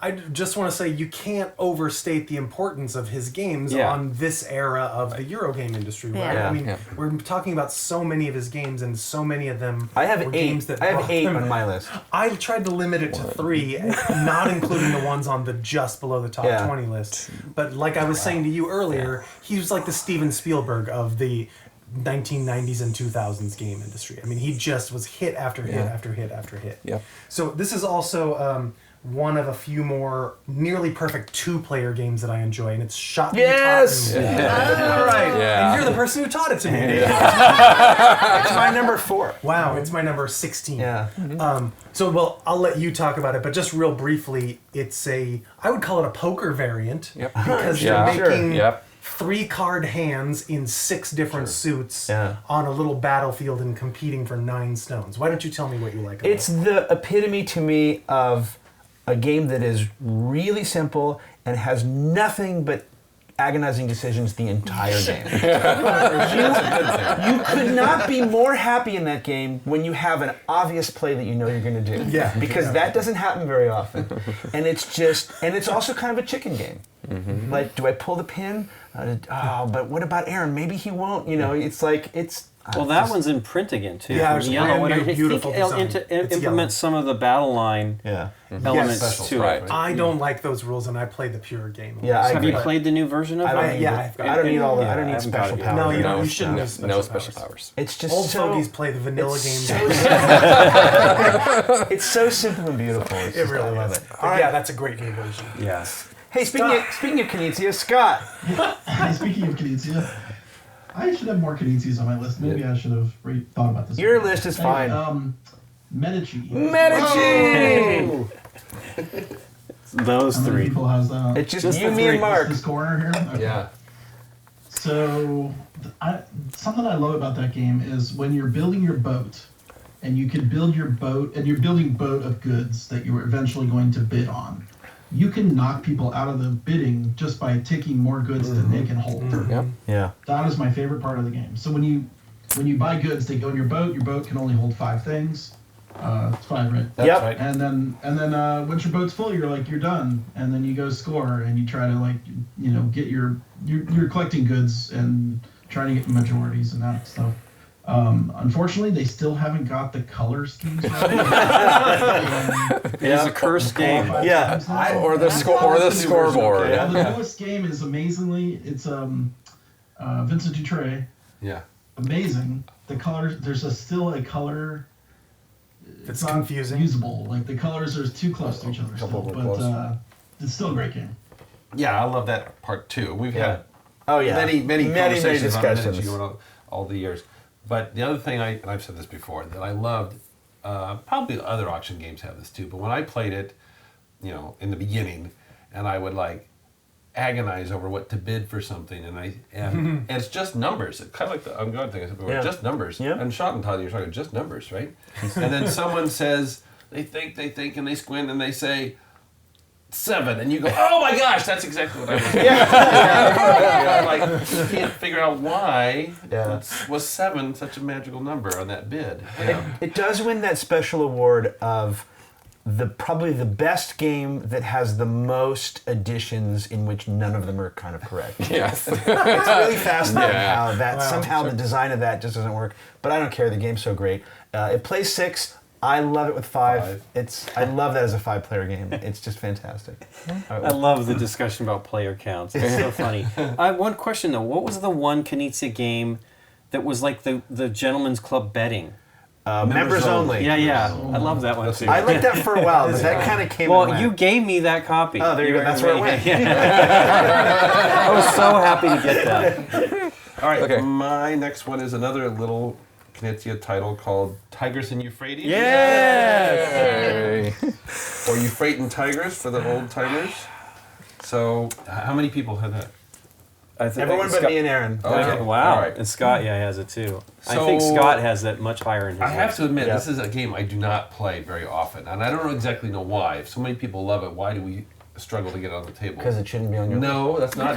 I just want to say you can't overstate the importance of his games Yeah. on this era of the Eurogame industry, right? Yeah. I mean, Yeah. we're talking about so many of his games, and so many of them I have were 8. games that I have brought 8 them- on my list. I tried to limit it to 3, not including the ones on the just below the top Yeah. 20 list. But like I was saying to you earlier, he was like the Steven Spielberg of the 1990s and 2000s game industry. I mean, he just was hit after hit after hit after hit. Yep. So this is also one of a few more nearly perfect 2-player games that I enjoy, and it's Shot Yes! All right. Yeah. And you're the person who taught it to me. It's my number 4. Wow, it's my number 16. Yeah. Well, I'll let you talk about it, but just real briefly, I would call it a poker variant. Yep. Because Yeah. you're Sure. making Yep. 3-card hands in 6 different suits Yeah. on a little battlefield and competing for 9 stones. Why don't you tell me what you like about It's it? the epitome to me of a game that is really simple and has nothing but agonizing decisions the entire game. You could not be more happy in that game when you have an obvious play that you know you're going to do. Yeah. Because Yeah. that doesn't happen very often. And it's also kind of a chicken game. Like, do I pull the pin? But what about Aaron? Maybe he won't. It's like, Well, that one's in print again too. Yeah, it's Yellow. brand new, I think beautiful it'll design. It's implement yellow. some of the battle line Yeah. elements Special to right. it. I don't like those rules, and I play the pure game. Yeah, I Have you agree. played the new version of I it? don't need yeah, it. I've got I don't it. need all the. Yeah, I don't I need haven't special got it yet. powers. No, you No, don't. You shouldn't no, use special no powers. special powers. It's just Old so. fogies play the vanilla games. It's so simple and beautiful. It's It just, really I love is. it. But yeah, that's a great new version. Yeah. Hey, speaking of Knizia, Scott. Speaking of Knizia, I should have more Knizias on my list. Maybe I should have thought about this. Your list is fine. Medici. Medici. Those How many three. people has that? It's just Just you, the me, and three. Mark. This corner here. Okay. Yeah. So, something I love about that game is when you're building your boat, and you can build your boat, and you're building boat of goods that you are eventually going to bid on. You can knock people out of the bidding just by taking more goods than they can hold. Yep. Yeah. That is my favorite part of the game. So when you buy goods, they go in your boat can only hold 5 things. It's 5, right? That's Yep. right. And then once your boat's full, you're done, and then you go score, and you try to get you're collecting goods and trying to get majorities and that stuff. Unfortunately, they still haven't got the color schemes right. It is a cursed game. Yeah. Or the scoreboard. Well, the newest game is amazingly it's Vincent Dutray. Yeah. Amazing. The colors there's still a color. It's not confusing. usable. Like the colors are too close to each other still, Couple of but close. it's still a great game. Yeah, I love that part too. We've Yeah. had Oh yeah. many conversations on discussions. Medici all the years. But the other thing, and I've said this before, that I loved, probably other auction games have this too, but when I played it, in the beginning, and I would agonize over what to bid for something, and it's just numbers. It's kind of like the Unguard thing I said before, Yeah. just numbers. Yeah. And Schottenthal, you're talking just numbers, right? And then someone says, they think, and they squint, and they say, 7, and you go, oh my gosh, that's exactly what I was doing. You can't figure out why was 7 such a magical number on that bid. It does win that special award of probably the best game that has the most additions in which none of them are kind of correct. Yes. It's really fascinating Yeah. how that somehow the design of that just doesn't work. But I don't care. The game's so great. It plays 6. I love it with 5. I love that as a 5-player game. It's just fantastic. I love the discussion about player counts. It's so funny. I have one question though. What was the one Knizia game that was like the gentleman's club betting? Members only. Yeah. I love that one too. I liked that for a while, but that kind of came. Well, and went. you gave me that copy. Oh, there you go. That's where it went. I was so happy to get that. All right, Okay. my next one is another little Knizia title called Tigers and Euphrates. Yay! Or Euphrates and Tigers for the old timers. So, how many people have that? I think Everyone but me and Aaron. Okay. Wow. All right. And Scott, has it too. I So- think Scott has that much higher in his I have list. to admit, Yeah. this is a game I do not play very often, and I don't exactly know why. If so many people love it, why do we struggle to get it on the table? Because it shouldn't be on your list. No, that's not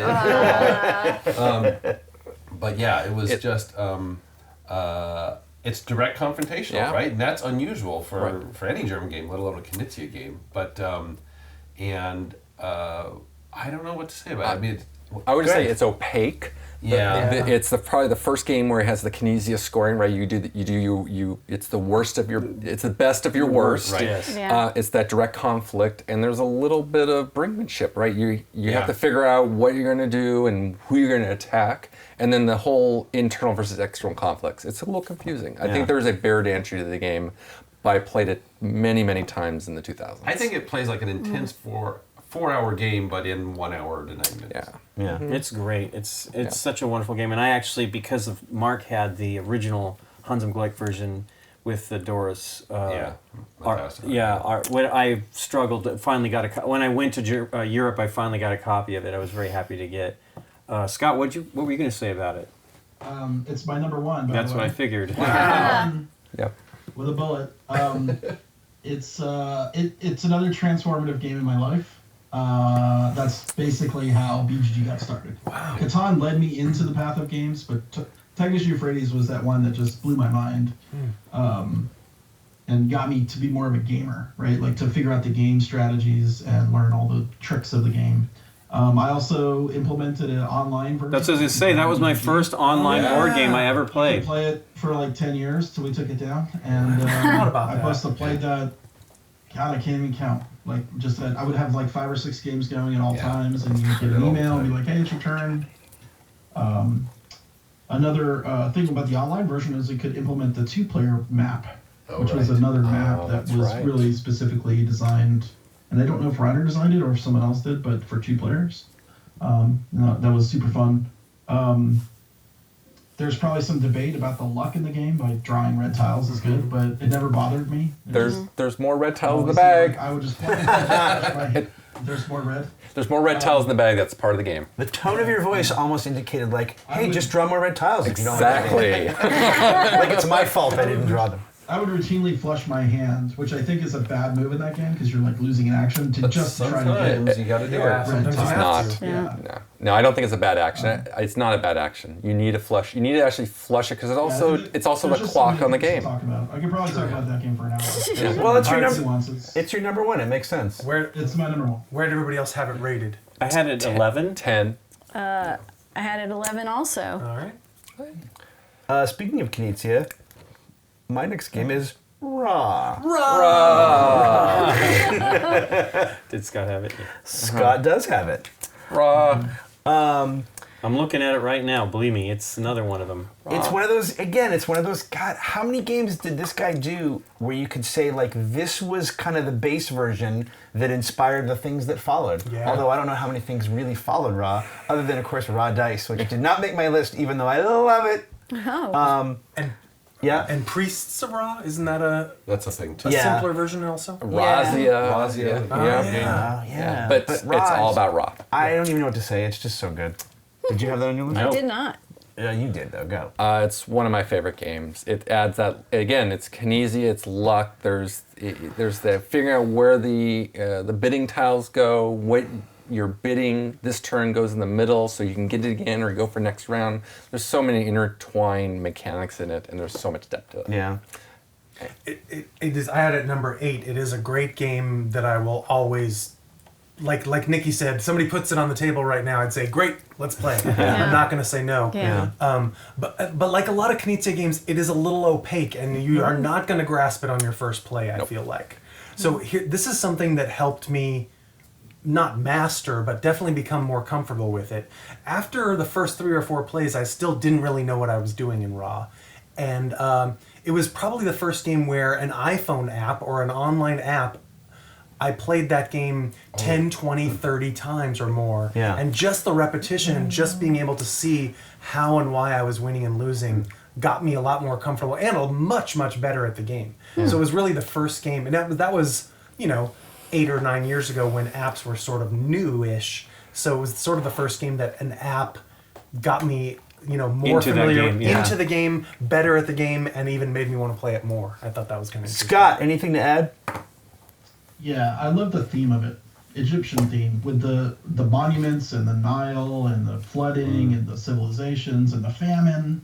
it. But yeah, it was just it's direct confrontational, Yeah. right? And that's unusual for Right. for any German game, let alone a Knizia game. But I don't know what to say about it. I mean, I would Go say ahead. it's opaque. Yeah. It's probably the first game where it has the Knizia scoring, right? It's the worst of your, it's the best of your worst. Right. Yes. Yeah. It's that direct conflict, and there's a little bit of brinkmanship, right? You Yeah. have to figure out what you're going to do and who you're going to attack, and then the whole internal versus external conflicts. It's a little confusing. I think there's a barrier to entry to the game, but I played it many, many times in the 2000s. I think it plays like an intense four-hour game, but in 1 hour to 9 minutes. Yeah. Yeah. It's great. It's such a wonderful game, and I actually, because of Mark had the original Hans im Glück version with the Doris. Fantastic. When I struggled, finally got when I went to Europe, I finally got a copy of it. I was very happy to get. Scott, what were you going to say about it? It's my number 1. By That's the what way. I figured. Yep. With a bullet. It's another transformative game in my life. That's basically how BGG got started. Wow. Catan led me into the path of games, but Tigers and Euphrates was that one that just blew my mind, and got me to be more of a gamer, right? Like to figure out the game strategies and learn all the tricks of the game. I also implemented an online version. That's what I was going to say. That was my first online board game I ever I played. play it for like 10 years till we took it down, and forgot about I that. must have played that. God, I can't even count. Like, just that I would have like 5 or 6 games going at all times, and you get an email and be like, "Hey, it's your turn." Another thing about the online version is it could implement the 2-player map, which was another map that was right. really specifically designed. And I don't know if Ryder designed it or if someone else did, but for 2 players, that was super fun. There's probably some debate about the luck in the game. Like drawing red tiles is good, but it never bothered me. There's more red tiles in the Obviously, bag. like, I would just play. There's more red. There's more red tiles in the bag. That's part of the game. The tone of your voice almost indicated like, hey, just draw more red tiles if you don't like Exactly. it. Like it's my fault I didn't draw them. I would routinely flush my hand, which I think is a bad move in that game because you're like losing an action to just try to Sometimes get you got to do Yeah, it. sometimes you It's have not. to. Yeah. No, I don't think it's a bad action. It's not a bad action. You need to flush. You need to actually flush it because it's also Yeah, it's also there's the just so clock many on the things to game. talk about. I could probably talk about that game for an hour. Well, it's your Alright, number. once, It's your number 1. It makes sense. it's my number 1. Where did everybody else have it rated? I had it 11. 10. I had it 11 also. All right. Speaking of Knizia, my next game is Raw. Did Scott have it? Scott does have it. Raw. I'm looking at it right now. Believe me, it's another one of them. It's one of those, again, it's one of those, God, how many games did this guy do where you could say, like, this was kind of the base version that inspired the things that followed? Yeah. Although I don't know how many things really followed Raw, other than, of course, Raw Dice, which did not make my list, even though I love it. Oh. And Yeah. and Priests of Ra, isn't that a That's a thing too. Yeah. simpler version also? Razzia. Razzia. Yeah. Yeah. But it's Raw all is- about Raw. I don't even know what to say. It's just so good. Did you have that on your list? No. I did not. Yeah, you did, though. Go. It's one of my favorite games. It adds that again. It's Knizia. It's luck. There's the figuring out where the bidding tiles go. What you're bidding this turn goes in the middle, so you can get it again or go for next round. There's so many intertwined mechanics in it, and there's so much depth to it. Yeah. It is. I had it at number 8. It is a great game that I will always, like Nikki said. Somebody puts it on the table right now, I'd say, great, let's play. I'm not going to say no. Yeah. But like a lot of Knizia games, it is a little opaque, and you are not going to grasp it on your first play. I feel like. So here, this is something that helped me not master, but definitely become more comfortable with it. After the first 3 or 4 plays, I still didn't really know what I was doing in Raw. And it was probably the first game where an iPhone app or an online app, I played that game 10, 20, 30 times or more. Yeah. And just the repetition and just being able to see how and why I was winning and losing got me a lot more comfortable and much, much better at the game. So it was really the first game. And that was, 8 or 9 years ago when apps were sort of new-ish. So it was sort of the first game that an app got me, more Into that familiar game, yeah. into the game, better at the game, and even made me want to play it more. I thought that was kind of Scott, anything to add? Yeah, I love the theme of it. Egyptian theme with the monuments and the Nile and the flooding and the civilizations and the famine.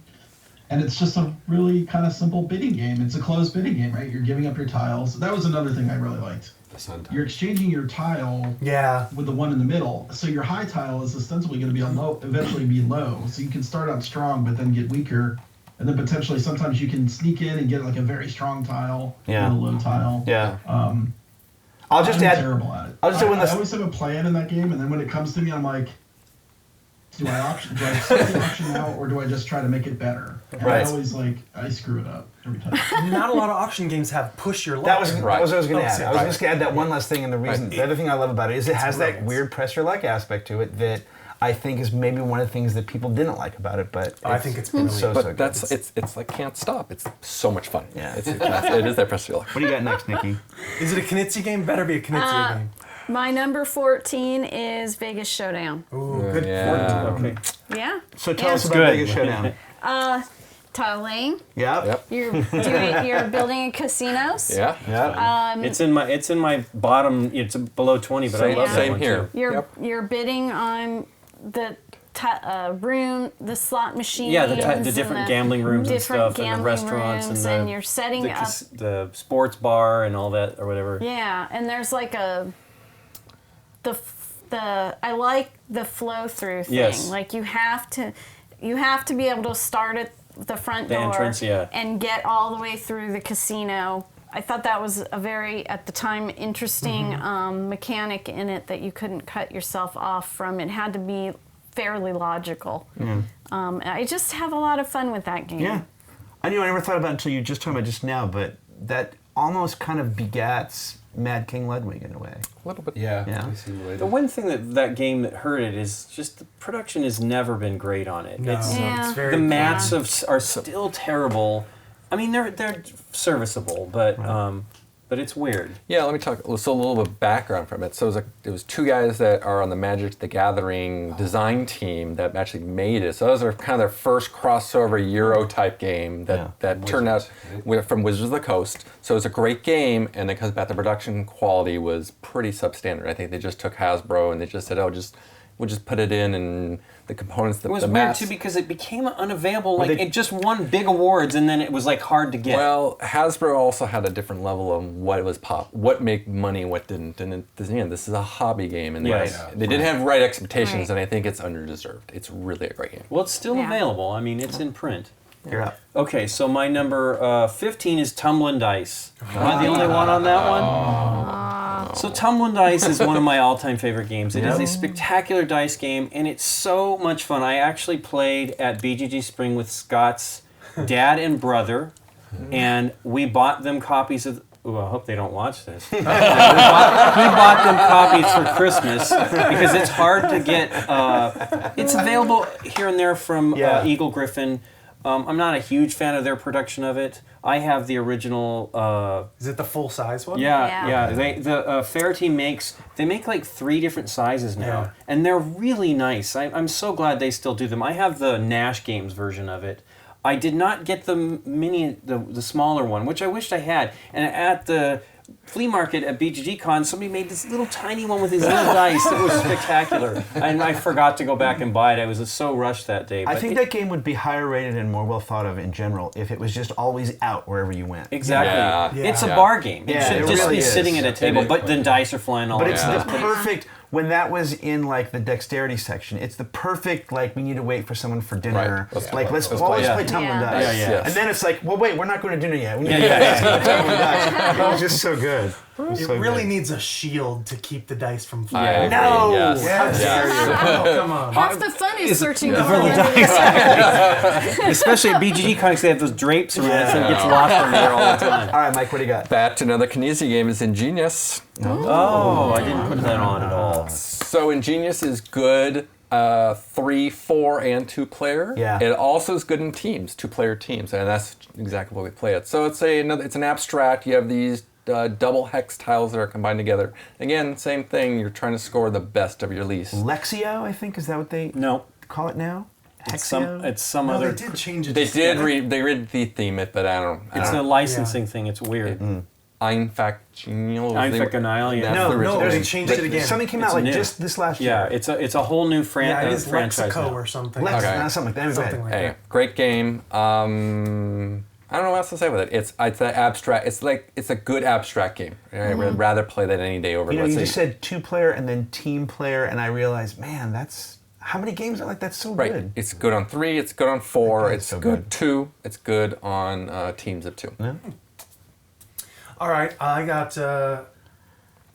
And it's just a really kind of simple bidding game. It's a closed bidding game, right? You're giving up your tiles. That was another thing I really liked. The sun time. You're exchanging your tile Yeah. with the one in the middle. So your high tile is ostensibly going to be eventually be low. So you can start out strong, but then get weaker. And then potentially sometimes you can sneak in and get like a very strong tile Yeah. with a low tile. Yeah. I'll just I'm add. terrible at it. I'll just say when I this. always have a plan in that game, and then when it comes to me, I'm like, do I set the auction out, or do I just try to make it better? And Right. I always I screw it up every time. Not a lot of auction games have push your luck. That was what I was going Oh, to add. sorry. I was just going to add that one last thing, and the reason, the other thing I love about it is it has that brilliant. weird press your luck aspect to it that I think is maybe one of the things that people didn't like about it. But I think it's brilliant. so But good. that's it's like can't stop. It's so much fun. Yeah. It is that press your luck. What do you got next, Nikki? Is it a Knizia game? Better be a Knizia game. My number 14 is Vegas Showdown. Ooh, good. Yeah. Okay. Yeah. So tell Yeah. us about Good. Vegas Showdown. Tile laying. Yep. Yep. You're building casinos. Yeah. Yep. It's in my bottom. It's below 20, but I love that Same one here. too. You're bidding on the room, the slot machines. Yeah, the and different gambling rooms and different stuff, and the gambling restaurants rooms, and you're setting up. the sports bar and all that or whatever. Yeah, and there's like I like the flow through thing. Yes. Like you have to be able to start at the front The door entrance, yeah. and get all the way through the casino. I thought that was a very, at the time, interesting mechanic in it that you couldn't cut yourself off from. It had to be fairly logical. I just have a lot of fun with that game. Yeah. I never thought about it until you just talked about it just now, but that almost kind of begats Mad King Ludwig in a way. A little bit. Yeah. Yeah. I see The one thing that game that hurt it is just the production has never been great on it. No, Yeah. it's very The mats are still terrible. I mean, they're serviceable, but it's weird. Yeah, let me talk so a little bit of background from it. So it was 2 guys that are on the Magic the Gathering design team that actually made it. So those are kind of their first crossover Euro type game that turned out from Wizards of the Coast. So it was a great game, and then comes back the production quality was pretty substandard. I think they just took Hasbro and they just said, we'll just put it in and the components, It was the weird mats. too because it became unavailable. Like it just won big awards, and then it was like hard to get. Well, Hasbro also had a different level of what made money, what didn't. And this is a hobby game, and Yes. they didn't have right expectations, Right. and I think it's underdeserved. It's really a great game. Well, it's still Yeah. available. I mean, it's in print. You're up. Okay, so my number 15 is Tumbling Dice. Am I the only one on that one? So Tumbling Dice is one of my all-time favorite games. It is a spectacular dice game, and it's so much fun. I actually played at BGG Spring with Scott's dad and brother, and we bought them copies of... Ooh, I hope they don't watch this. we bought them copies for Christmas because it's hard to get... it's available here and there from Eagle Griffin. I'm not a huge fan of their production of it. I have the original. Is it the full size one? Yeah. The Fair Team make like 3 different sizes now, Yeah. and they're really nice. I'm so glad they still do them. I have the Nash Games version of it. I did not get the mini, the smaller one, which I wished I had. And at the flea market at BGG Con, somebody made this little tiny one with these little dice that was spectacular. And I forgot to go back and buy it. I was so rushed that day. I but think that game would be higher rated and more well thought of in general if it was just always out wherever you went. Exactly. Yeah. It's a Yeah. bar game. It Yeah, should it just really be is. sitting at a table, but then dice are flying all But over it's the the place. perfect, when that was in like the dexterity section, it's the perfect, like, we need to wait for someone for dinner. Right. Let's Like, play. let's Let's always play. play tumbling Yeah. dice. Yeah, yeah. Yes. And then it's like, well, wait, we're not going to dinner yet. We need Yeah, to yeah, play tumbling dice. It was just so good. It was It so really good. needs a shield to keep the dice from I flying. agree, No! yes. Yes. Oh, come on. Half the fun is searching for for the dice. Especially at BGG Con, 'cause they have those drapes around it, so it gets lost from there all the time. All right, Mike, what do you got? Back to another Kinesia game is Ingenious. Oh, I didn't put that on at all. So Ingenious is good 3, 4, and 2 player. Yeah. It also is good in teams, 2-player teams, and that's exactly what we play it. So it's an abstract. You have these double hex tiles that are combined together. Again, same thing. You're trying to score the best of your least. Lexio, I think, is that what they No, call it now? it's Hexio? some No, other. they did change it. They to did Skype. they theme it, but I don't. It's a licensing thing. It's weird. Einfactional. Einfactional, yeah. That's No, the no, original they name. changed it again. Something came It's out like new. just this last Yeah, year. it's a whole new Yeah, it is franchise Lexico now. or something. Lex, Okay. something like that. Something like Hey, that. great game. I don't know what else to say with it. It's an abstract. It's a good abstract game. I would rather play that any day over. You know, let's you say, just said 2-player and then team player, and I realized, man, that's how many games are like that's so right. good. It's good on 3. It's good on 4. God, It's so good good. 2. It's good on teams of 2. Yeah. All right, I got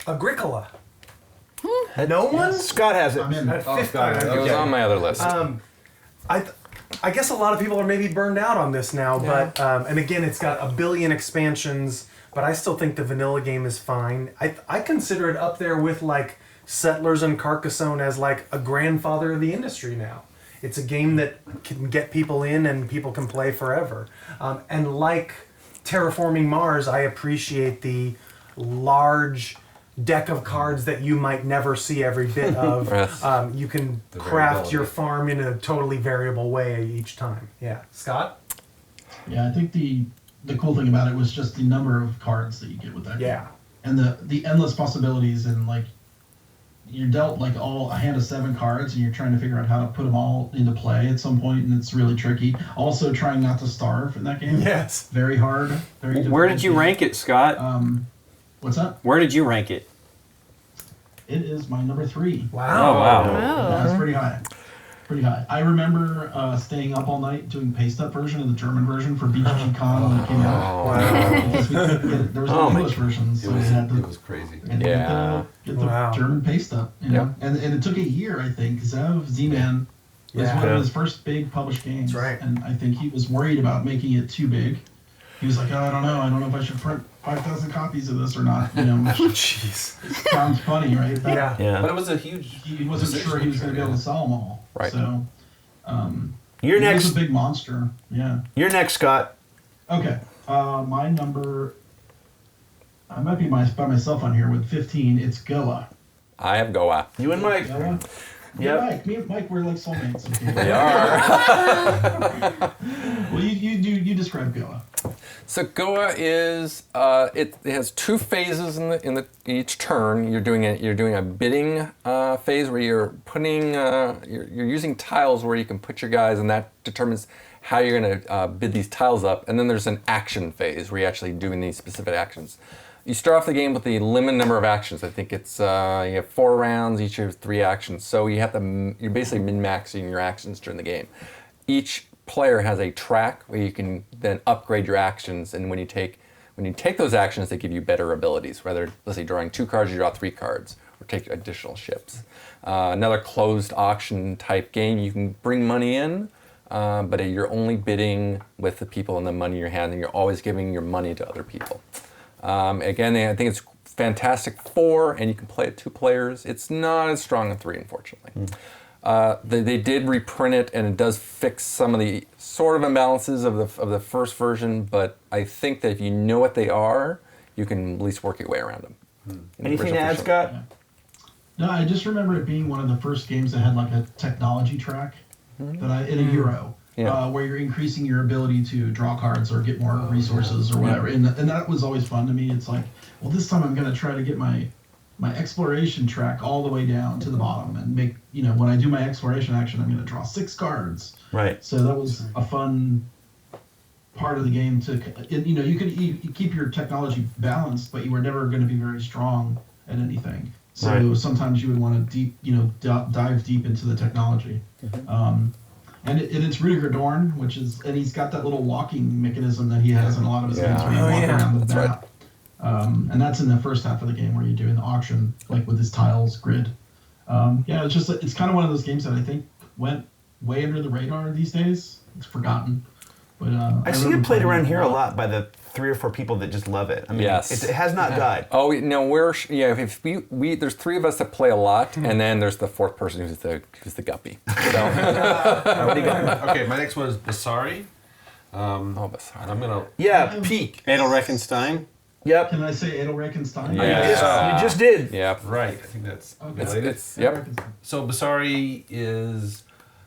Agricola. No one? Scott has it. I'm in. At 50. It was on my other list. I guess a lot of people are maybe burned out on this now, but and again, it's got a billion expansions, but I still think the vanilla game is fine. I consider it up there with like Settlers and Carcassonne as like a grandfather of the industry now. It's a game that can get people in and people can play forever. And like Terraforming Mars, I appreciate the large deck of cards that you might never see every bit of. Yes. You can craft your variability. farm in a totally variable way each time. Yeah. Scott? Yeah, I think the cool thing about it was just the number of cards that you get with that Yeah. game. And the endless possibilities, and like you're dealt like a hand of 7 cards and you're trying to figure out how to put them all into play at some point, and it's really tricky. Also trying not to starve in that game. Yes. Very hard. Very difficult Where did you game. rank it, Scott? What's that? Where did you rank it? It is my number 3. Oh, wow. Yeah, it's pretty high. Pretty high. I remember staying up all night doing paste up version and the German version for BGG Con when it came out. Because we couldn't get it. There was no English version, so we had to It was crazy. and Yeah. get the Wow. German paste up. You know? And it took a year, I think. Zev Z-Man was Yeah. one of his first big published games. That's right. And I think he was worried about making it too big. He was like, oh, I don't know if I should print 5,000 copies of this or not. You know, which Jeez. sounds funny, right? But Yeah. Yeah. But it was a huge. he wasn't sure he was going to be able to sell them all. Right. So, You're he next. was a big monster. Yeah. You're next, Scott. Okay. My number. I might be by myself on here with 15. It's Goa. I have Goa. You and Mike. Goa. Yep. Mike. Me and Mike, we're like soulmates. They are. Well, you describe Goa. So Goa is it has 2 phases in each turn. You're doing a bidding phase where you're putting you're using tiles where you can put your guys, and that determines how you're going to bid these tiles up. And then there's an action phase where you're actually doing these specific actions. You start off the game with the limited number of actions. I think it's you have 4 rounds, each of 3 actions. So you're basically min-maxing your actions during the game. Each player has a track where you can then upgrade your actions, and when you take those actions, they give you better abilities. Whether, let's say, drawing 2 cards, you draw 3 cards, or take additional ships. Another closed auction type game, you can bring money in, but you're only bidding with the people and the money you're handing. You're always giving your money to other people. Again, I think it's fantastic 4, and you can play it 2 players. It's not as strong in 3, unfortunately. They did reprint it, and it does fix some of the sort of imbalances of the first version, but I think that if you know what they are, you can at least work your way around them. Anything to Original add, version. Scott? No, I just remember it being one of the first games that had like a technology track in a Euro. where you're increasing your ability to draw cards or get more resources or whatever. And that was always fun to me. It's like, well, this time I'm going to try to get my exploration track all the way down to the bottom and make, when I do my exploration action, I'm going to draw 6 cards. Right. So that was a fun part of the game to, you could keep your technology balanced, but you were never going to be very strong at anything. So sometimes you would want to dive deep into the technology. And it's Rudiger Dorn, and he's got that little walking mechanism that he has in a lot of his games where you walk around the map. And that's in the first half of the game where you're doing the auction, like with his tiles grid. It's kind of one of those games that I think went way under the radar these days. It's forgotten. But I see it played around here a lot by the 3 or 4 people that just love it. I mean, it has not died. Oh no, if we there's 3 of us that play a lot, and then there's the 4th person who's the guppy. So. Okay, my next one is Basari. Basari. I'm gonna peek. Adel Reichenstein. Yep. Can I say Adel Reichenstein? You just did. Yeah. Right. I think that's okay. Yep. So Basari is.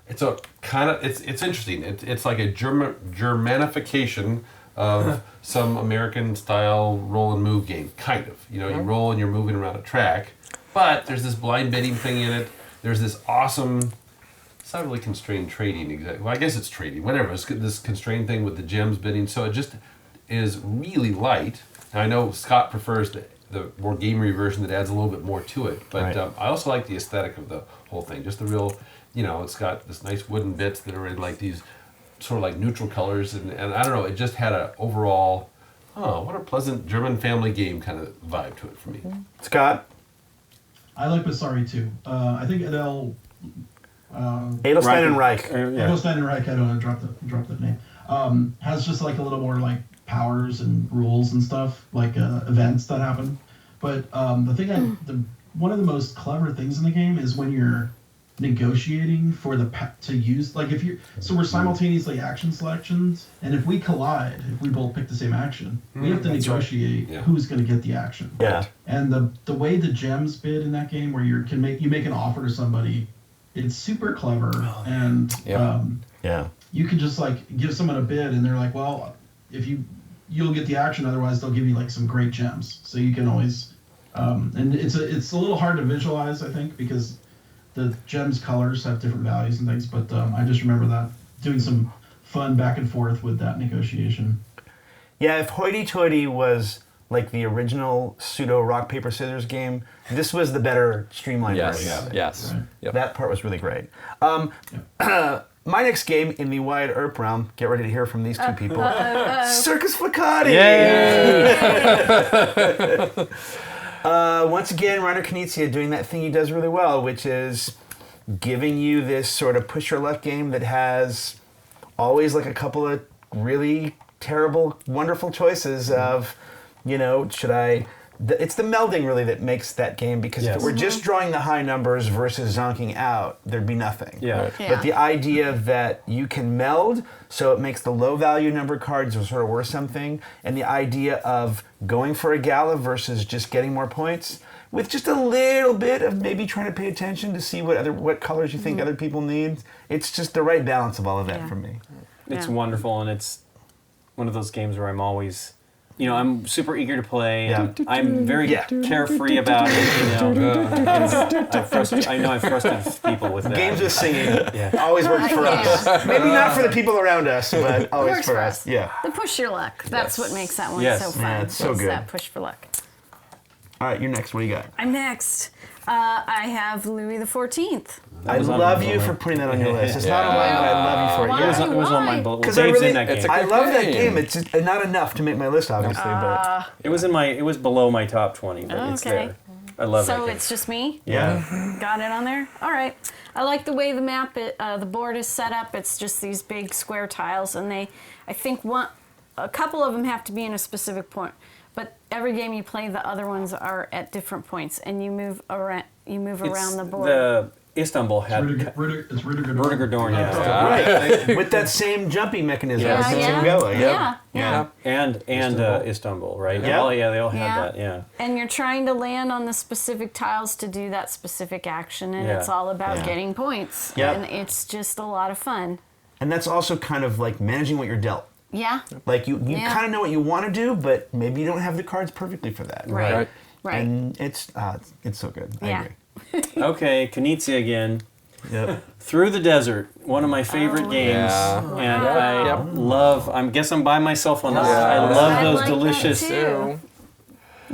It's a kind of it's interesting. It's like a Germanification of some American style roll and move game, kind of. You roll and you're moving around a track, but there's this blind bidding thing in it. There's this awesome. It's not really constrained trading exactly. Well, I guess it's trading. Whatever. It's this constrained thing with the gems bidding. So it just is really light. Now, I know Scott prefers the more gamery version that adds a little bit more to it, but I also like the aesthetic of the whole thing. Just the real. It's got this nice wooden bits that are in like these sort of like neutral colors, and I don't know, it just had an overall, what a pleasant German family game kind of vibe to it for me. Scott? I like Basari too. I think Adel... Edelstein and Reich. Edelstein and Reich, I don't want to drop that name. Has just like a little more like powers and rules and stuff, like events that happen. But one of the most clever things in the game is when you're negotiating for to use, like so we're simultaneously action selections, and if we collide, if we both pick the same action, we have to negotiate who's going to get the action. Yeah. And the way the gems bid in that game, where you make an offer to somebody, it's super clever, and you can just like give someone a bid, and they're like, well, if you'll get the action, otherwise they'll give you like some great gems. So you can always, and it's a little hard to visualize, I think, because the gems colors have different values and things, but I just remember that doing some fun back and forth with that negotiation. Yeah, if Hoity Toity was like the original pseudo rock paper scissors game, this was the better streamlined version. Yes. Right. Yep. That part was really great. My next game in the Wyatt Earp realm, get ready to hear from these 2 people. Circus Fliccati! Yay! Once again, Reiner Knizia doing that thing he does really well, which is giving you this sort of push your luck game that has always like a couple of really terrible, wonderful choices of, should I... It's the melding really that makes that game, because if it were just drawing the high numbers versus zonking out, there'd be nothing. Yeah. But the idea that you can meld, so it makes the low value number cards sort of worth something, and the idea of going for a gala versus just getting more points, with just a little bit of maybe trying to pay attention to see what colors you think other people need. It's just the right balance of all of that for me. It's wonderful, and it's one of those games where I'm always... I'm super eager to play, and I'm very carefree about it, I know I've frustrated people with that. Games with singing always works for us. Maybe not for the people around us, but always for us. Yeah. The push your luck. That's what makes that one so fun. Yeah, it's so good. That push for luck. All right, you're next. What do you got? I'm next. I have Louis XIV. I love you for putting that on your list. It's not on mine, but I love you for it. It was on my bullet. Because Dave's in that game. I love that game. It's just not enough to make my list, obviously. But It was below my top 20, but it's there. I love that So game. it's just me? yeah. Got it on there? All right. I like the way the map, the board is set up. It's just these big square tiles, and I think a couple of them have to be in a specific point. But every game you play, the other ones are at different points, and you move around. Around the board. The Istanbul had It's Rudiger Dorn. Rudiger Dorn, Right. With that same jumping mechanism. Yeah. and Istanbul, right? Yeah. Oh, yeah, they all had that. Yeah. And you're trying to land on the specific tiles to do that specific action, and it's all about getting points. Yep. And it's just a lot of fun. and that's also kind of like managing what you're dealt. Yeah. Like you Yeah. kind of know what you want to do, but maybe you don't have the cards perfectly for that. Right. Right. And it's so good. I Yeah. agree. Okay, Knizia again. Yep. Through the Desert, one of my favorite games, Yeah. and I love. I guess I'm by myself on this. I love I those like that delicious too.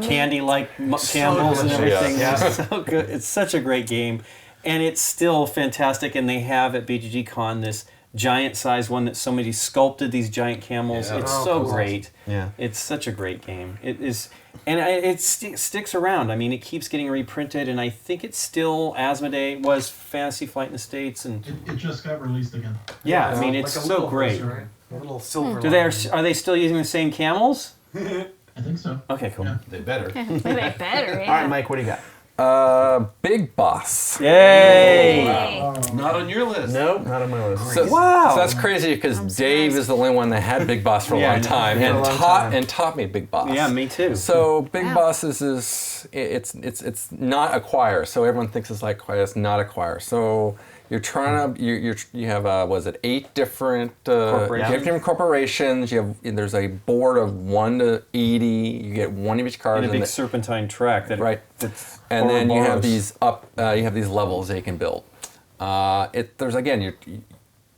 candy-like candles and delicious. everything. Yeah. It's so good. It's such a great game, and it's still fantastic. And they have at BGG Con this giant-sized one that somebody sculpted these giant camels. Yeah. It's Oh, so cool. great. Yeah. It's such a great game. It is, and it sticks around. I mean, it keeps getting reprinted, and I think it's still Asmodee was Fantasy Flight in the States, and It just got released again. yeah, I mean, Like it's a so little great. version, right? A little silver. Do they line. are they still using the same camels? I think so. Okay, cool. Yeah. They better. They better, yeah. All right, Mike, what do you got? Big Boss. Yay! Yay. Not on your list. Nope, not on my list. So, Wow. So that's crazy because Dave surprised. is the only one that had Big Boss for a Yeah, I long know. time For a and long taught time. and taught me Big Boss. Yeah, me too. So Big Wow. Boss is it's not acquire. So everyone thinks it's like acquire. It's not acquire. So you're trying to you have was it 8 different Corporations. different corporations. There's a board of 1 to 80. You get one of each card. And a and big the- serpentine track that Right. That's and then you have Ouroboros. you have these levels that you can build. There's again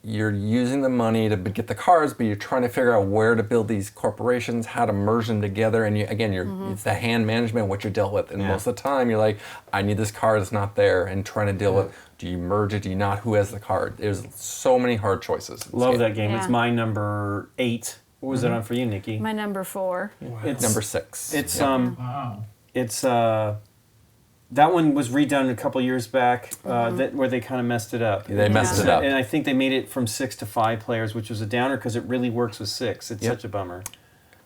you're using the money to get the cards, but you're trying to figure out where to build these corporations, how to merge them together, and it's the hand management what you're dealt with. And most of the time you're like, I need this card, it's not there, and trying to deal with. Do you merge it? Do you not? Who has the card? There's so many hard choices. Love that game. It's Yeah. my number 8. What was it on for you, Nikki? My number 4. It's Number 6. It's Wow. it's that one was redone a couple years back. That where they kind of messed it up. They messed it up. And I think they made it from 6 to 5 players, which was a downer because it really works with 6. It's Yep. such a bummer.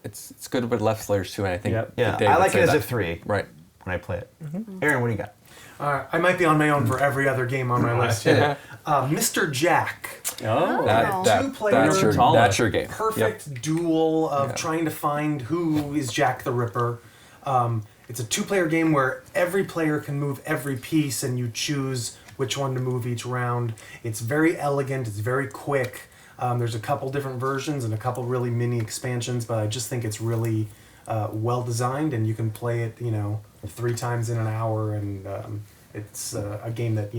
It's good with left players too, and I think Yep. Yeah, Dave I would like say it as that. a 3 Right. when I play it. Aaron, what do you got? I might be on my own for every other game on my list here. Mr. Jack. Oh, Two-player That's your game. Perfect duel of trying to find who is Jack the Ripper. It's a 2-player game where every player can move every piece and you choose which one to move each round. It's very elegant, it's very quick. There's a couple different versions and a couple really mini expansions, but I just think it's really well designed and you can play it, 3 times in an hour, and it's a game that,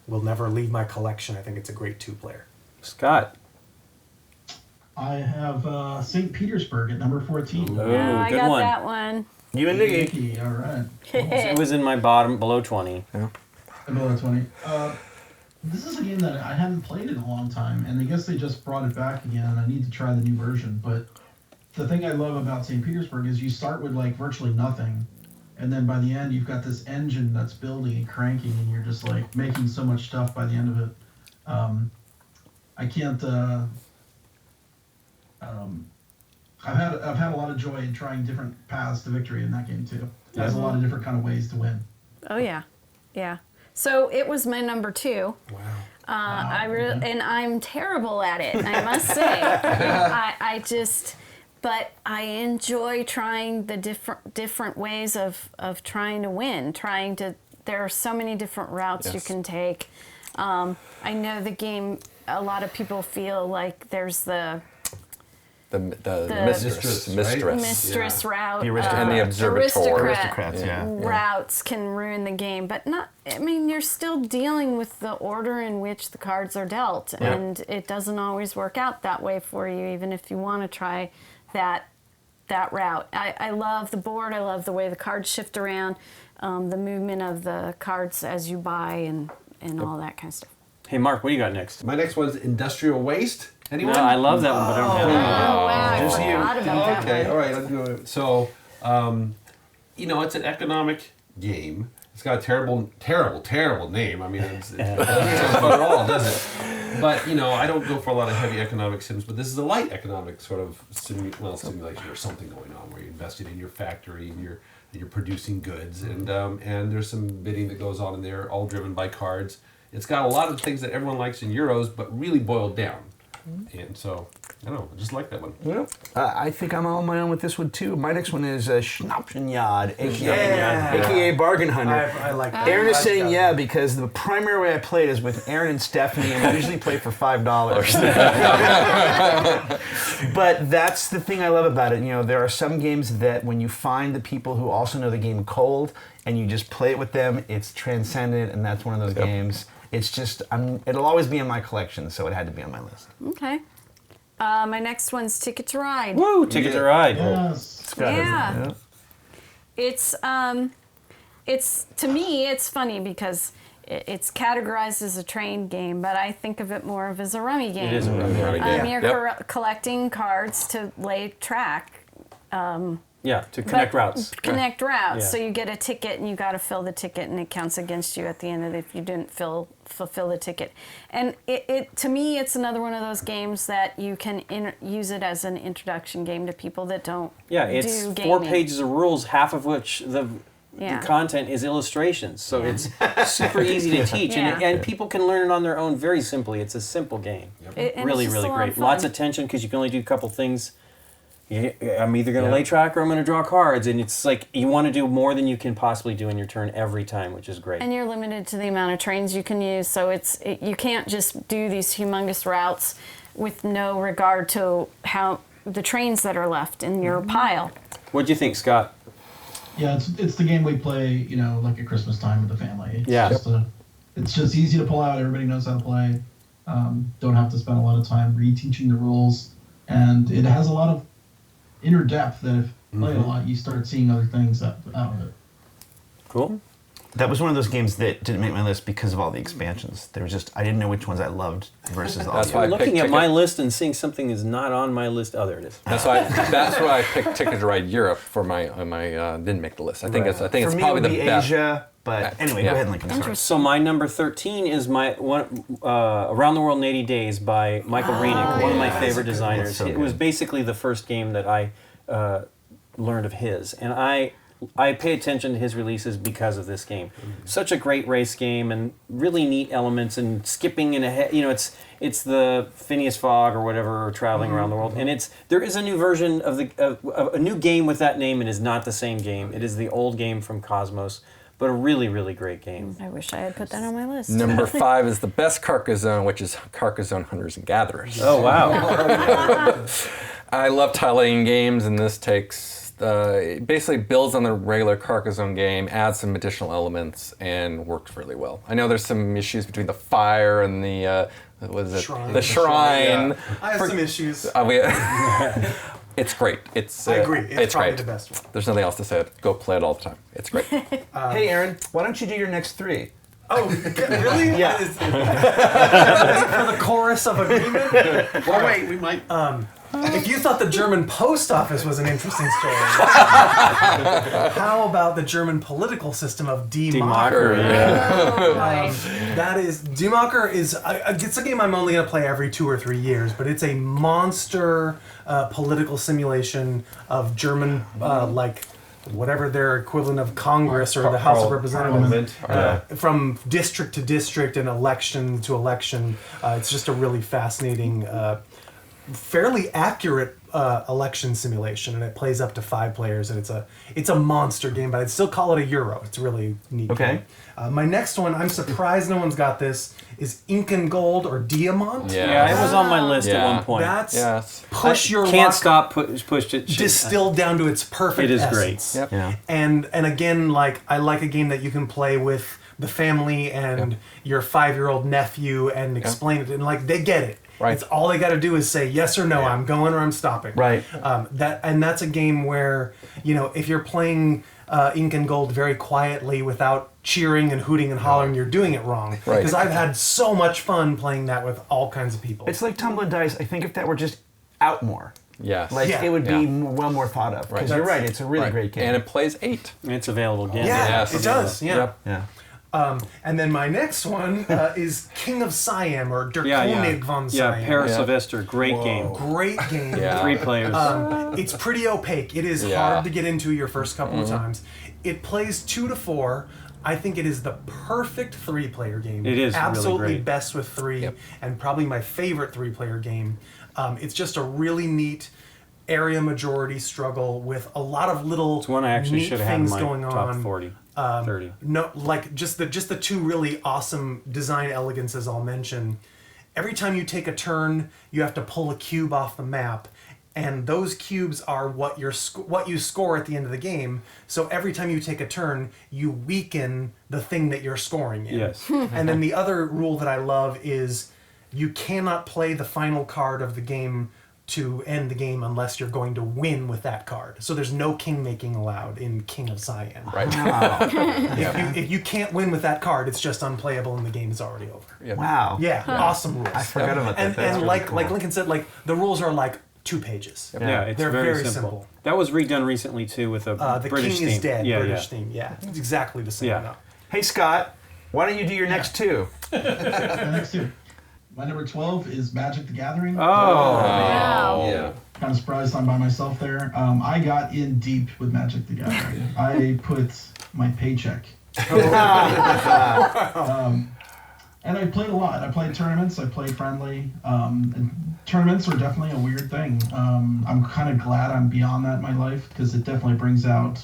will never leave my collection. I think it's a great 2-player. Scott. I have St. Petersburg at number 14. Oh, Yeah, I good got one. that one. You and Nikki. Nikki, all right. It was in my bottom below 20. Below 20. This is a game that I haven't played in a long time, and I guess they just brought it back again. I need to try the new version, but the thing I love about St. Petersburg is you start with like virtually nothing, and then by the end you've got this engine that's building and cranking, and you're just like making so much stuff by the end of it. I can't. I've had a lot of joy in trying different paths to victory in that game too. There's a lot of different kind of ways to win. Oh yeah, yeah. So it was my number 2. Wow. And I'm terrible at it, I must say. But I enjoy trying the different ways of trying to win. There are so many different routes you can take. I know the game. A lot of people feel like there's the mistress, right? mistress route, The aristocrat. and the observatory. Aristocrats, yeah. routes can ruin the game, but not. I mean, you're still dealing with the order in which the cards are dealt, and it doesn't always work out that way for you, even if you want to try that route. I love the board. I love the way the cards shift around, the movement of the cards as you buy, and all that kind of stuff. Hey, Mark, what do you got next? My next one's Industrial Waste. Anyone? No, I love that one, but I don't have it. Oh wow! I Just you. forgot about that Okay, one. all right, let's do it. So, it's an economic game. It's got a terrible name. I mean, it doesn't sound fun at all, does it? But, I don't go for a lot of heavy economic sims, but this is a light economic sort of simulation or something going on where you're invested in your factory and you're producing goods, and there's some bidding that goes on in there, all driven by cards. It's got a lot of things that everyone likes in Euros, but really boiled down. And so I don't know, I just like that one. I think I'm on my own with this one too. My next one is Schnappenjagd, aka Bargain Hunter. I like that. Aaron is I like saying that. yeah because the primary way I played is with Aaron and Stephanie, and we usually play for $5. But that's the thing I love about it. You know, there are some games that when you find the people who also know the game cold and you just play it with them, it's transcendent, and that's one of those games. It's just, it'll always be in my collection, so it had to be on my list. Okay. My next one's Ticket to Ride. Woo! Ticket to Ride. Yes. Yeah. It's to me, it's funny because it's categorized as a train game, but I think of it more of as a rummy game. It is a rummy game. You're collecting cards to lay track. Yeah, to connect routes. Connect routes. Yeah. So you get a ticket and you got to fill the ticket, and it counts against you at the end of it if you didn't fulfill the ticket. And it to me, it's another one of those games that you can use it as an introduction game to people that don't Yeah, it's do 4 gaming. pages of rules, half of which the content is illustrations. So it's super easy to teach, and people can learn it on their own very simply. It's a simple game. And Really, it's just really a lot of great. fun. Lots of tension because you can only do a couple things. I'm either going to lay track or I'm going to draw cards, and it's like you want to do more than you can possibly do in your turn every time, which is great. And you're limited to the amount of trains you can use, so you can't just do these humongous routes with no regard to how the trains that are left in your pile. What'd you think, Scott? Yeah, it's the game we play, you know, like at Christmas time with the family. It's just easy to pull out. Everybody knows how to play. Don't have to spend a lot of time reteaching the rules, and it has a lot of inner depth that if you play a lot, you start seeing other things out of it. Cool. That was one of those games that didn't make my list because of all the expansions. There was just, I didn't know which ones I loved versus all That's the why others. I Looking picked at my Ticket. list and seeing something is not on my list. Oh, there it is. That's why I picked Ticket to Ride Europe for my didn't make the list. I think it's For it's me, probably it would the be best. Asia, but anyway, Yeah. go ahead, Lincoln. Sorry. So my number 13 is my one Around the World in 80 Days by Michael Renick, one of my favorite designers. That's so It was good. basically the first game that I learned of his, and I pay attention to his releases because of this game. Such a great race game and really neat elements and skipping in ahead. You know, it's the Phineas Fogg or whatever traveling around the world, and there is a new version of a new game with that name. It is not the same game. It is the old game from Cosmos, but a really, really great game. I wish I had put that on my list. Number 5 is the best Carcassonne, which is Carcassonne Hunters and Gatherers. Oh wow! I love tile-laying games, and this takes it basically builds on the regular Carcassonne game, adds some additional elements, and works really well. I know there's some issues between the fire and the Shrine. the shrine. I have some issues. It's great. It's I agree. It's probably great. the best one. There's nothing else to say. Go play it all the time. It's great. Hey, Aaron, why don't you do your next 3? Oh, really? Yeah. For the chorus of agreement? Well, wait, we might. If you thought the German post office was an interesting story, how about the German political system of Democker, Democker? yeah. That is, Democker is, it's a game I'm only going to play every 2 or 3 years, but it's a monster political simulation of German, like, whatever their equivalent of Congress or the House of Representatives, from district to district and election to election. It's just a really fascinating, fairly accurate election simulation, and it plays up to 5 players, and it's a monster game, but I'd still call it a Euro. It's a really neat game. My next one, I'm surprised no one's got this, is Ink and Gold or Diamant. Yeah, it was on my list at Yeah. one point. That's push your Can't luck stop, pushed it. distilled down to its perfect It is essence. great. Yep. Yeah. And again, like, I like a game that you can play with the family and your 5-year-old nephew and explain it, and like they get it. Right. It's all they got to do is say yes or no. I'm going or I'm stopping. Right. That's a game where, you know, if you're playing Ink and Gold very quietly without cheering and hooting and hollering, you're doing it wrong. Right. Because I've had so much fun playing that with all kinds of people. It's like tumbling dice. I think if that were just out more, Yes. like Yeah. it would Yeah. be well more thought of. Because Right. you're right, it's a really Right. great game. And it plays 8. It's available again. yeah, Yes. it does. Yeah. Yep. yeah. And then my next one is King of Siam or Der Yeah, König von Siam. Yeah, Paris Yeah. Sylvester, great game. Great game. Yeah. 3 players. It's pretty opaque. It is hard to get into your first couple of times. It plays 2 to 4. I think it is the perfect 3-player game. It is really absolutely great. best with 3, Yep. and probably my favorite 3-player game. It's just a really neat area majority struggle with a lot of little It's one I actually neat should have had in things my going top on. 40, 30. No, like just the two really awesome design elegances I'll mention. Every time you take a turn, you have to pull a cube off the map, and those cubes are what you score at the end of the game. So every time you take a turn, you weaken the thing that you're scoring in. Yes. And then the other rule that I love is you cannot play the final card of the game to end the game unless you're going to win with that card. So there's no king making allowed in King of Cyan. Right. If you can't win with that card, it's just unplayable and the game is already over. Yeah. Wow. Yeah, awesome rules. I forgot about that. And, That's and really like cool. like Lincoln said, like the rules are like 2 pages. Yeah, it's They're very, very simple. simple. That was redone recently too with a The British King theme. is Dead, Yeah, British theme. Yeah, it's exactly the same. Yeah. No. Hey, Scott, why don't you do your next two? My next two. My number 12 is Magic the Gathering. Oh. Wow. Yeah. Kind of surprised I'm by myself there. I got in deep with Magic the Gathering. I put my paycheck. And I played a lot. I played tournaments. I played friendly. And tournaments are definitely a weird thing. I'm kind of glad I'm beyond that in my life because it definitely brings out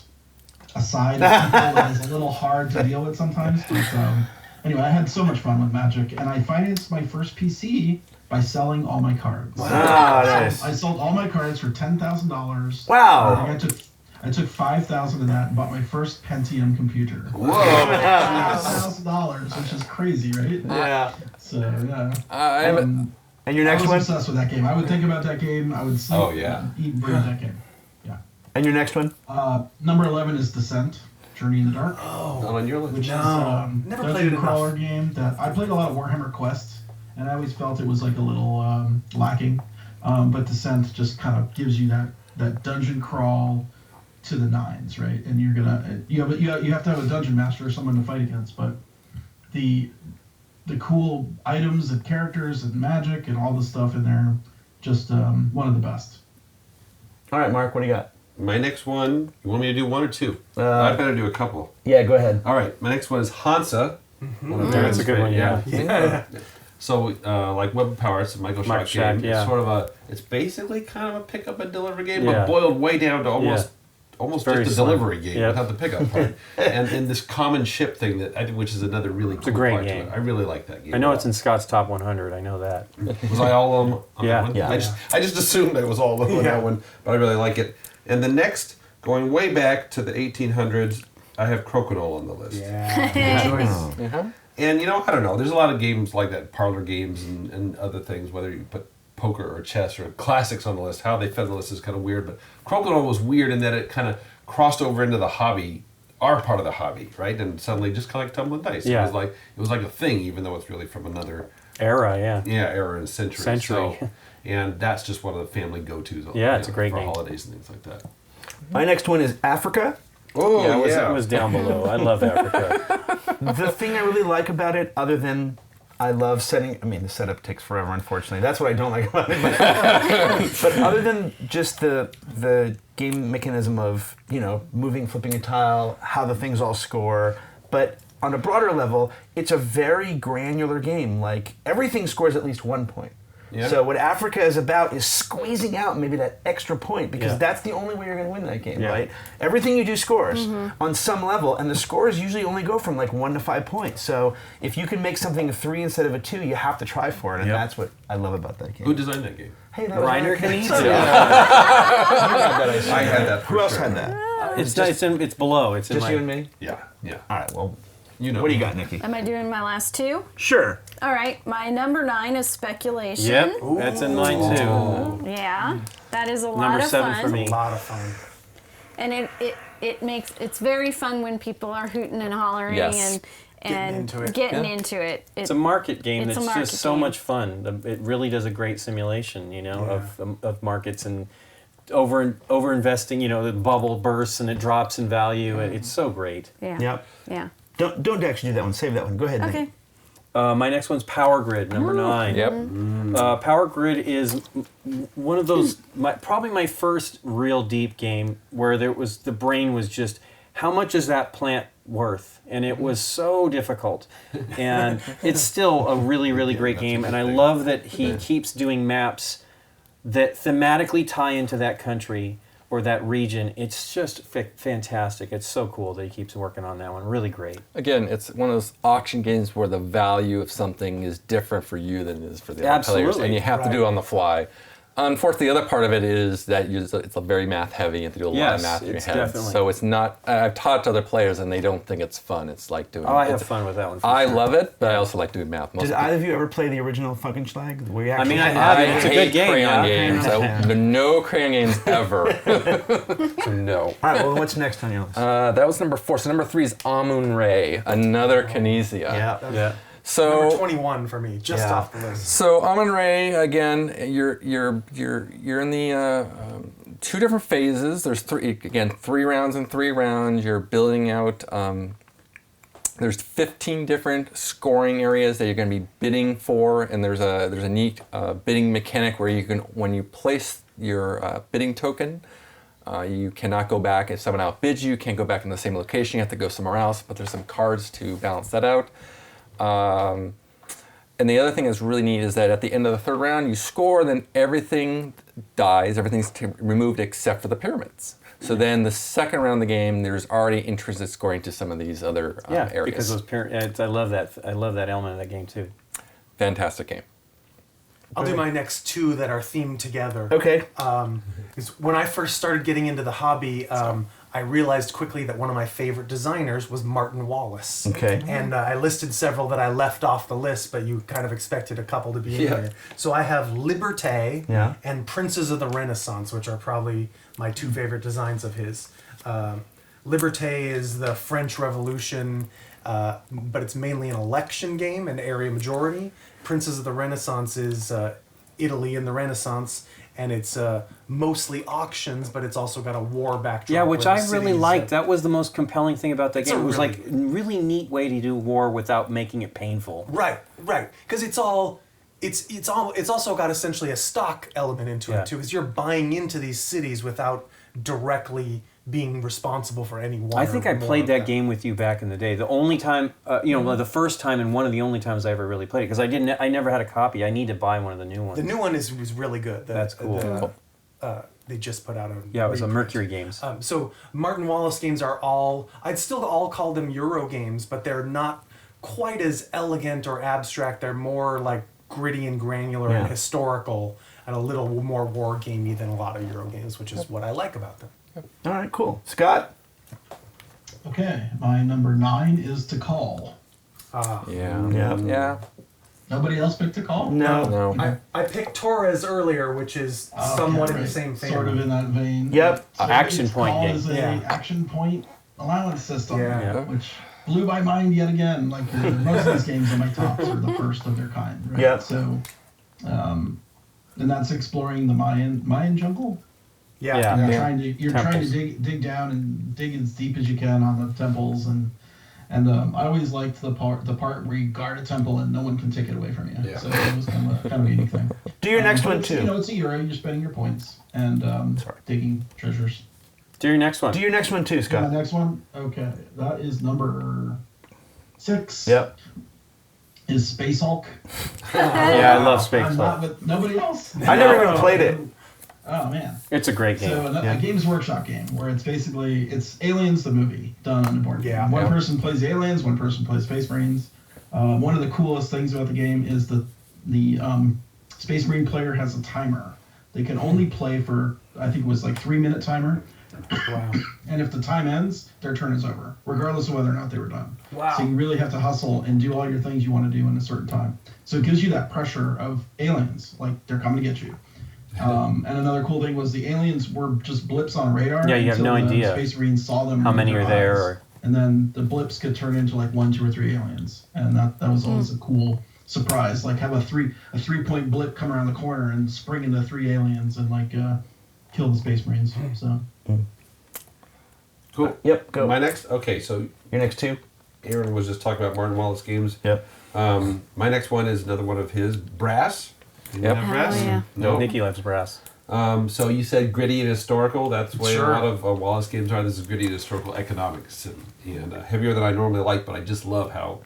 a side of people that is a little hard to deal with sometimes. But anyway, I had so much fun with Magic, and I financed my first PC by selling all my cards. Wow, nice. I sold all my cards for $10,000. Wow. I took $5,000 of that and bought my first Pentium computer. Whoa. $5,000, which is crazy, right? Yeah. So yeah. I have a, And your I next was one? obsessed with that game. I would think about that game. I would sleep. Oh, yeah. Eat and breathe that game. Yeah. And your next one? Number 11 is Descent: Journey in the Dark. Not on your list. Which No, is never dungeon played it enough. crawler game that I played a lot of Warhammer Quest, and I always felt it was like a little lacking. But Descent just kind of gives you that dungeon crawl to the nines, right? And you're gonna you have to have a dungeon master or someone to fight against, but the cool items and characters and magic and all the stuff in there, just one of the best. All right, Mark, what do you got? My next one, you want me to do one or two? Uh, I better do a couple. Yeah, go ahead. All right, my next one is Hansa. One of That's a good one, Darren's yeah. So, like Web of Power, it's a Michael Mike Schack game. Schack, yeah. It's sort of it's basically kind of a pick up and deliver game, Yeah. but boiled way down to almost Very just a slim. delivery game Yep. without the pickup part. and this common ship thing which is another really cool a great part game. to it. I really like that game. I know it's in Scott's top 100. I know that. Was I all on that Yeah. one? Yeah. I just assumed I was all on that one, but I really like it. And the next, going way back to the 1800s, I have Crokinole on the list. uh-huh. And I don't know. There's a lot of games like that, parlor games and other things. Whether you put poker or chess or classics on the list, how they fed the list is kind of weird. But Crokinole was weird in that it kind of crossed over into the hobby, our part of the hobby, right? And suddenly just kind of like tumbling dice. Yeah. It was like a thing, even though it's really from another Era, yeah. era and century. Century. So, and that's just one of the family go-tos. Yeah, it's a great for game. holidays and things like that. My next one is Africa. Oh It was down below. I love Africa. The thing I really like about it, other than I love setting, the setup takes forever, unfortunately. That's what I don't like about it. But other than just the game mechanism of, moving, flipping a tile, how the things all score, but on a broader level, it's a very granular game. Like, everything scores at least 1 point. Yeah. So what Africa is about is squeezing out maybe that extra point, because Yeah. that's the only way you're going to win that game, Yeah. right? Everything you do scores on some level, and the scores usually only go from like 1 to 5 points. So if you can make something a 3 instead of a 2, you have to try for it, and Yep. that's what I love about that game. Who designed that game? Hey, that was Reiner my- Knizia. I had that. Who else had that? It's below. It's in Just my, you and me? Yeah. All right, well, You know. what do you got, Nikki? Am I doing my last two? Sure. All right, my number 9 is Speculation. Yep, that's in mine too. Yeah, that is a lot Number of 7 fun. for me. A lot of fun. And it's very fun when people are hooting and hollering Yes. and into it. getting Yeah. into it. It's a market game It's a that's market just so game. much fun. It really does a great simulation, of markets and over investing. The bubble bursts and it drops in value. It's so great. Yeah. Yep. Yeah. Don't actually do that one. Save that one. Go ahead, Nikki. Okay. My next one's Power Grid, number 9. Yep. Power Grid is one of those, probably my first real deep game where the brain was just, how much is that plant worth? And it was so difficult. And it's still a really, really great game. And I love that he keeps doing maps that thematically tie into that country or that region. It's just fantastic. It's so cool that he keeps working on that one. Really great. Again, it's one of those auction games where the value of something is different for you than it is for the other players, Absolutely. and you have to do it on the fly. Unfortunately, the other part of it is that it's a very math heavy. You have to do a lot of math in your it's head. definitely. So it's not. I've taught to other players, and they don't think it's fun. It's like doing. Oh, I have fun with that one. For I sure. love it, but I also like doing math. Did either of you ever play the original Funkenschlag? Where you I mean, actually I have. I It's a hate good game. crayon yeah. games. No crayon games ever. No. All right, well, what's next on your list? That was number 4. So number 3 is Amun-Re, another Kinesia. Yeah. So Number 21 for me, just Yeah. off the list. So Amun-Re, again, you're in the 2 different phases. There's 3 rounds and 3 rounds. You're building out. There's 15 different scoring areas that you're going to be bidding for, and there's a neat bidding mechanic where you can, when you place your bidding token, you cannot go back if someone outbids you. You can't go back in the same location. You have to go somewhere else. But there's some cards to balance that out. And the other thing that's really neat is that at the end of the 3rd round, you score, then everything dies, everything's removed except for the pyramids. So then the 2nd round of the game, there's already intrinsic scoring to some of these other areas. Because those pyramids. I love that. I love that element of that game too. Fantastic game. I'll do my next 2 that are themed together. Okay. Is when I first started getting into the hobby, I realized quickly that one of my favorite designers was Martin Wallace. Okay. And I listed several that I left off the list, but you kind of expected a couple to be in there. So I have Liberté and Princes of the Renaissance, which are probably my 2 favorite designs of his. Liberté is the French Revolution, but it's mainly an election game, an area majority. Princes of the Renaissance is Italy in the Renaissance, and it's mostly auctions, but it's also got a war backdrop. Yeah, which where I the really cities liked. That was the most compelling thing about that It's game. a It was really- like a really neat way to do war without making it painful. Right. Because it's also got essentially a stock element into it too, because you're buying into these cities without directly being responsible for any one. I think I played that game with you back in the day. The only time, the first time and one of the only times I ever really played it, because I never had a copy. I need to buy one of the new ones. The new one was really good. That's cool. They just put out a Yeah, it was a reprint. Mercury Games. So Martin Wallace games are I'd still all call them Euro games, but they're not quite as elegant or abstract. They're more like gritty and granular and historical, and a little more war gamey than a lot of Euro games, which is what I like about them. All right, cool. Scott? Okay, my number 9 is To Call. Yeah. Nobody else picked To Call? No. I picked Torres earlier, which is somewhat in the same thing. Sort of in that vein. Yep. Action To point Call game. is a action point allowance system, Yeah. which blew my mind yet again. Like most of these games on my tops are the first of their kind. Right? Yep. So, and that's exploring the Mayan jungle. Yeah. You're trying to dig down and dig as deep as you can on the temples, and I always liked the part where you guard a temple and no one can take it away from you. Yeah. So it was kind of a unique thing. Do your next But one it's, too. it's a Euro. You're spending your points and digging treasures. Do your next one. Do your next one too, My Scott. next one, okay, that is number 6. Yep. Is Space Hulk. Yeah, I love Space I'm Hulk. not with nobody else. I never even played it. Oh man. It's a great game. So a Games Workshop game where it's Aliens the movie done on a board game. Yeah. One person plays Aliens, one person plays Space Marines. One of the coolest things about the game is the Space Marine player has a timer. They can only play for, I think it was like 3-minute timer. Wow. And if the time ends, their turn is over, regardless of whether or not they were done. Wow. So you really have to hustle and do all your things you want to do in a certain time. So it gives you that pressure of aliens, like they're coming to get you. And another cool thing was the aliens were just blips on radar. Yeah, you have until no the idea Space Marines saw them. how with many their are there, eyes. or- And then the blips could turn into like 1, 2, or 3 aliens, and that was always a cool surprise. Like have a 3-point blip come around the corner and spring into 3 aliens and like kill the Space Marines. So Cool. Yep, go. My next. Okay, so Your next 2? Aaron was just talking about Martin Wallace games. Yep. My next one is another one of his, Brass. You Yep. have Oh, Brass? yeah. No. Nikki loves brass. So you said gritty and historical. That's the way Sure. a lot of Wallace games are. This is gritty and historical economics, and heavier than I normally like. But I just love how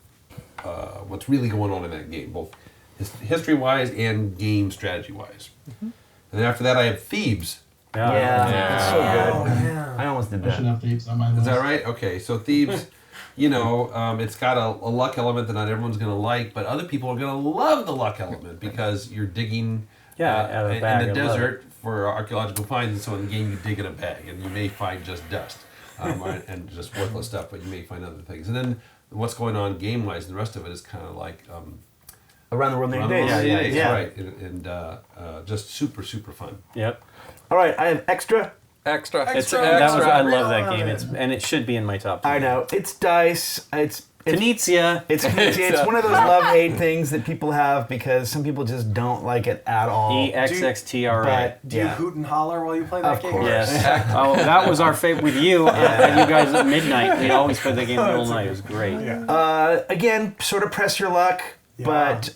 what's really going on in that game, both history-wise and game strategy-wise. And then after that, I have Thebes. Yeah, it's so good. yeah. I almost did I should that. have Thebes on my list. Is that right? Okay, so Thebes, you know, it's got a luck element that not everyone's going to like, but other people are going to love the luck element because you're digging out of a bag, in the I love desert for archaeological finds, and so in the game you dig in a bag, and you may find just dust and just worthless stuff, but you may find other things. And then what's going on game-wise, and the rest of it is kind of like Around the World in 80 Around the Days. World in 80 Days, Yeah. right, and just super fun. Yep. All right, I have Extra. Extra. I love that game. And it should be in my top 10. I know. It's dice. It's Venezia. It's one of those love-hate things that people have because some people just don't like it at all. EXXTRA. But Do you hoot and holler while you play that game? course. Yes. Oh, that was our favorite with you. And you guys at midnight. We always played the game in the middle of the night. It was great. Yeah. Again, sort of press your luck, Yeah. but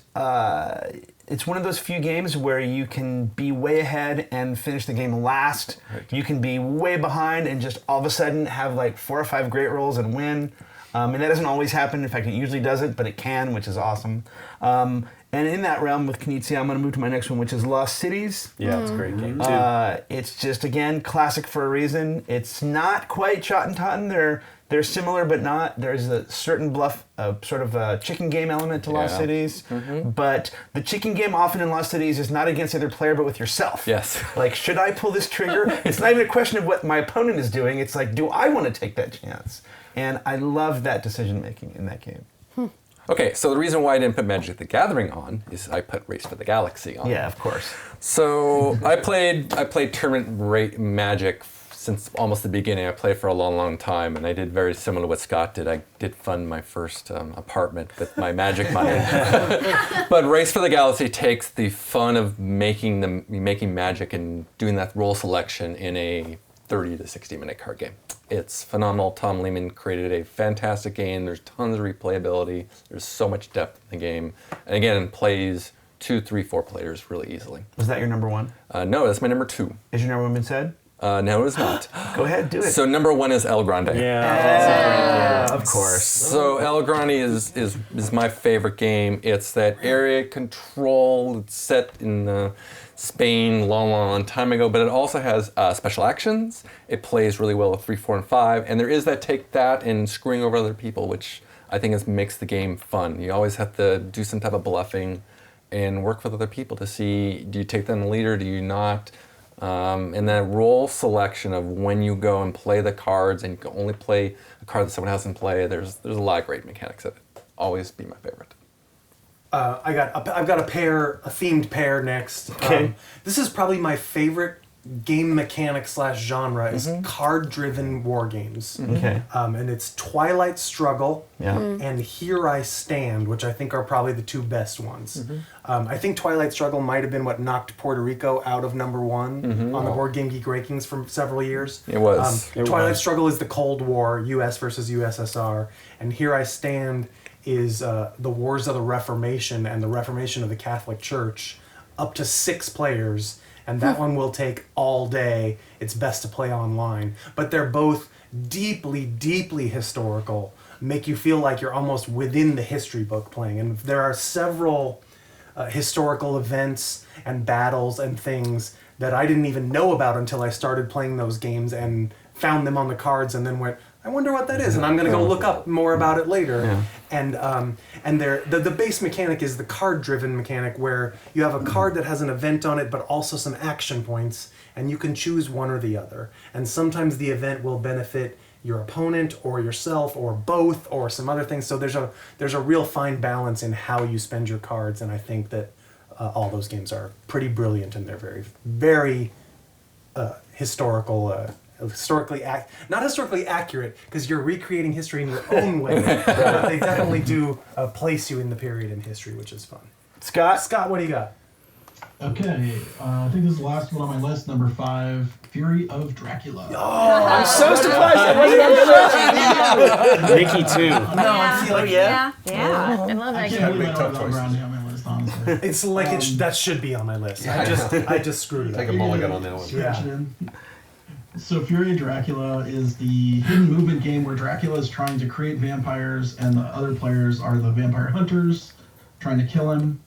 it's one of those few games where you can be way ahead and finish the game last. You can be way behind and just all of a sudden have like 4 or 5 great rolls and win. And that doesn't always happen. In fact, it usually doesn't, but it can, which is awesome. And in that realm with Knizia, I'm going to move to my next one, which is Lost Cities. Yeah, it's a great game, too. It's just, again, classic for a reason. It's not quite Shot and Totten. They're similar, but not. There's a certain bluff, sort of a chicken game element to Lost Cities. But the chicken game often in Lost Cities is not against the other player, but with yourself. Yes. Like, should I pull this trigger? It's not even a question of what my opponent is doing. It's like, do I want to take that chance? And I love that decision making in that game. Okay, so the reason why I didn't put Magic the Gathering on is I put Race for the Galaxy on. Yeah, of course. So I played tournament Magic since almost the beginning. I played for a long time, and I did very similar to what Scott did. I did fund my first apartment with my Magic money. But Race for the Galaxy takes the fun of making Magic and doing that role selection in a 30 to 60 minute card game. It's phenomenal. Tom Lehman created a fantastic game. There's tons of replayability. There's so much depth in the game. And again, it plays 2, 3, 4 players really easily. Was that your number one? No, that's my number 2. Is your number one been said? No, it is not. Go ahead, do it. So number 1 is El Grande. Yeah, of course. So El Grande is my favorite game. It's that area control. It's set in Spain long time ago, but it also has special actions. It plays really well with 3, 4, and 5, and there is that take that and screwing over other people, which I think makes the game fun. You always have to do some type of bluffing and work with other people to see, do you take them the leader, do you not? And that role selection of when you go and play the cards and you can only play a card that someone has in play, there's a lot of great mechanics of it. Always be my favorite. I've got a themed pair next. Okay. This is probably my favorite game mechanic / genre is card-driven war games. Okay. And it's Twilight Struggle Yeah. and Here I Stand, which I think are probably the 2 best ones. I think Twilight Struggle might have been what knocked Puerto Rico out of number 1 on the Board Game Geek rankings for several years. It was. Twilight Struggle is the Cold War, U.S. versus USSR, and Here I Stand is the Wars of the Reformation and the Reformation of the Catholic Church, up to 6 players, and that one will take all day. It's best to play online. But they're both deeply, deeply historical, make you feel like you're almost within the history book playing. And there are several historical events and battles and things that I didn't even know about until I started playing those games and found them on the cards and then went, I wonder what that is, and I'm going to go look up more about it later. Yeah. And the base mechanic is the card-driven mechanic, where you have a card that has an event on it, but also some action points, and you can choose one or the other. And sometimes the event will benefit your opponent or yourself or both or some other things. So there's a real fine balance in how you spend your cards, and I think that all those games are pretty brilliant, and they're very, very not historically accurate, because you're recreating history in your own way. But they definitely do place you in the period in history, which is fun. Scott, what do you got? Okay, I think this is the last one on my list, number 5, Fury of Dracula. Oh, I'm so surprised I wasn't on the list. Nikki too. No, I feel like Yeah, I love I that can't game. believe I don't have Brownie on my list, honestly. it's like that should be on my list. I just screwed it Take up. a mulligan on that one. Scratch it in. So Fury of Dracula is the hidden movement game where Dracula is trying to create vampires and the other players are the vampire hunters trying to kill him.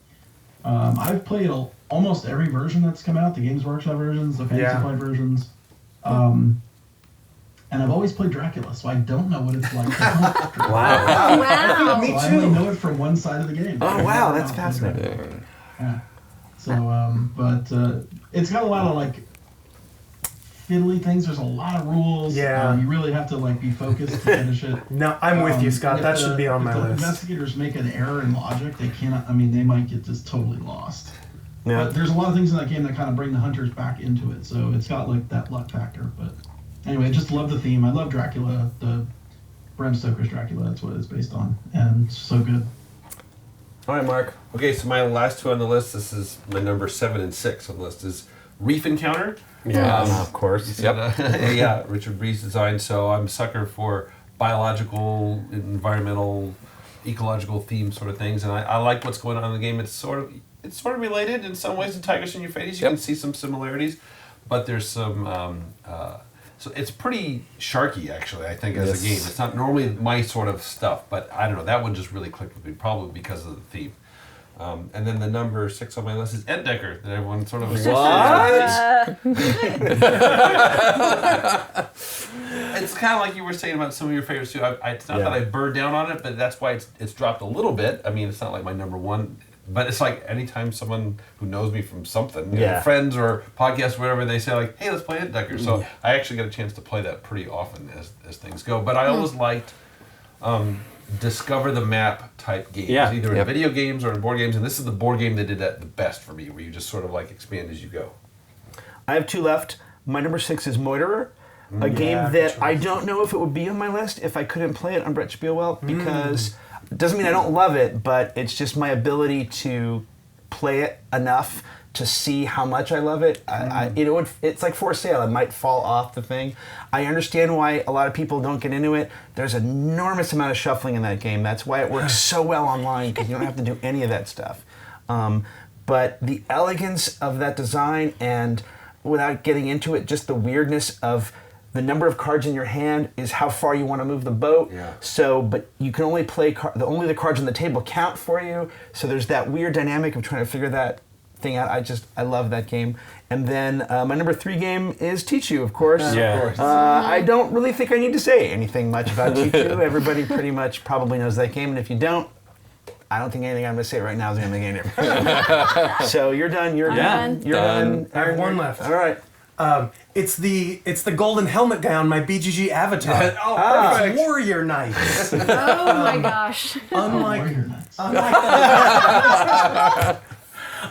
I've played almost every version that's come out, the Games Workshop versions, the Fantasy Flight versions. And I've always played Dracula, so I don't know what it's like to hunt Dracula. Wow. Wow. So I only know it from one side of the game. Oh, wow, that's fascinating. Yeah. So, but it's got a lot of like fiddly things. There's a lot of rules. Yeah. You really have to like be focused to finish it. No, I'm with you, Scott. That should be on my if the list. investigators make an error in logic, they cannot. I mean, they might get just totally lost. Yeah. But there's a lot of things in that game that kind of bring the hunters back into it. So it's got like that luck factor. But anyway, just love the theme. I love Dracula. The Bram Stoker's Dracula. That's what it's based on, and so good. All right, Mark. Okay, so my last two on the list, this is my number 7 and 6 on the list, is Reef Encounter. Yeah, Of course. Yep. Yeah, Richard Breeze design. So I'm a sucker for biological, environmental, ecological theme sort of things, and I like what's going on in the game. It's sort of related in some ways to Tigers and Euphrates. You can see some similarities, but there's some. So it's pretty sharky, actually, I think, as a game. It's not normally my sort of stuff, but I don't know. That one just really clicked with me, probably because of the theme. And then the number 6 on my list is Decker, that everyone sort of associates. It's kind of like you were saying about some of your favorites too. It's not that I burned down on it, but that's why it's dropped a little bit. I mean, it's not like my number one, but it's like anytime someone who knows me from something, you know, friends or podcasts, whatever, they say like, "Hey, let's play Decker." So I actually get a chance to play that pretty often as things go. But I always liked. Discover the map type games, either in video games or in board games, and this is the board game that did that the best for me, where you just sort of like expand as you go. I have 2 left. My number 6 is Moiterer, a game that I don't know if it would be on my list if I couldn't play it on Brett Spielwell, because it doesn't mean I don't love it, but it's just my ability to play it enough to see how much I love it. It's like for sale. It might fall off the thing. I understand why a lot of people don't get into it. There's an enormous amount of shuffling in that game. That's why it works so well online, because you don't have to do any of that stuff. But the elegance of that design, and without getting into it, just the weirdness of the number of cards in your hand is how far you want to move the boat. So, but you can only play only the cards on the table count for you. So there's that weird dynamic of trying to figure that thing out. I love that game. And then my number 3 game is Tichu, of course. Of course. I don't really think I need to say anything much about Tichu. Everybody pretty much probably knows that game, and if you don't, I don't think anything I'm going to say right now is going to make any difference. So you're done. You're done. You're done. I have one left. All right. It's the golden helmet guy on my BGG avatar. It's Warrior Knights. Oh my gosh.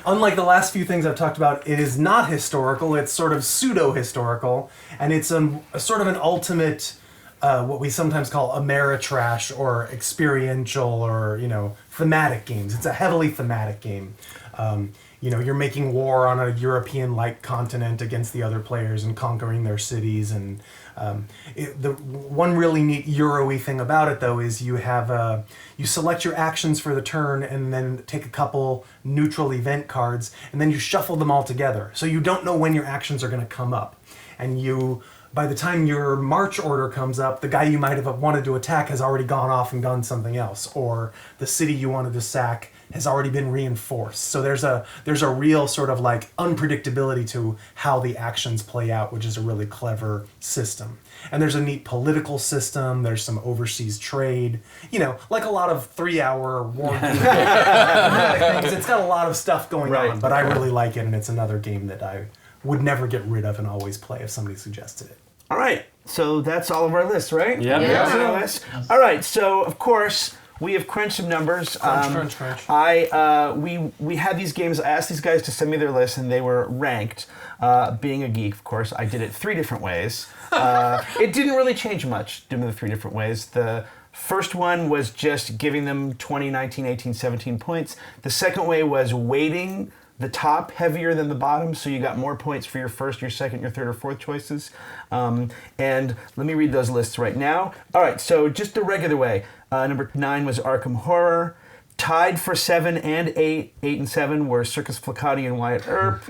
Unlike the last few things I've talked about, it is not historical. It's sort of pseudo-historical, and it's a sort of an ultimate, what we sometimes call Ameritrash or experiential or thematic games. It's a heavily thematic game. You're making war on a European-like continent against the other players and conquering their cities. And the one really neat Euro-y thing about it, though, is you have you select your actions for the turn and then take a couple neutral event cards, and then you shuffle them all together. So you don't know when your actions are going to come up. And by the time your march order comes up, the guy you might have wanted to attack has already gone off and done something else, or the city you wanted to sack has already been reinforced. So there's a real sort of like unpredictability to how the actions play out, which is a really clever system. And there's a neat political system. There's some overseas trade. Like a lot of 3-hour war games. It's got a lot of stuff going on, but I really like it, and it's another game that I would never get rid of and always play if somebody suggested it. All right. So that's all of our lists, right? Yep. Yeah. All right. So, of course, we have crunched some numbers. Crunch. We had these games. I asked these guys to send me their lists, and they were ranked. Being a geek, of course, I did it 3 different ways. It didn't really change much doing it the 3 different ways. The first one was just giving them 20, 19, 18, 17 points. The second way was weighting the top heavier than the bottom, so you got more points for your first, your second, your third, or fourth choices. And let me read those lists right now. All right, so just the regular way. Number 9 was Arkham Horror. Tied for 7 and 8, 8 and 7 were Circus Flaccati and Wyatt Earp.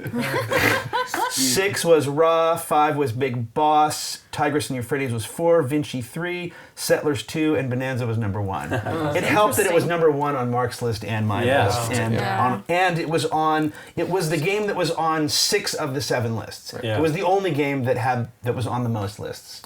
6 was Raw, 5 was Big Boss, Tigris and Euphrates was 4, Vinci 3, Settlers 2, and Bonanza was number 1. It helped that it was number 1 on Mark's list and my list, and it was the game that was on 6 of the 7 lists. Yeah. It was the only game that was on the most lists.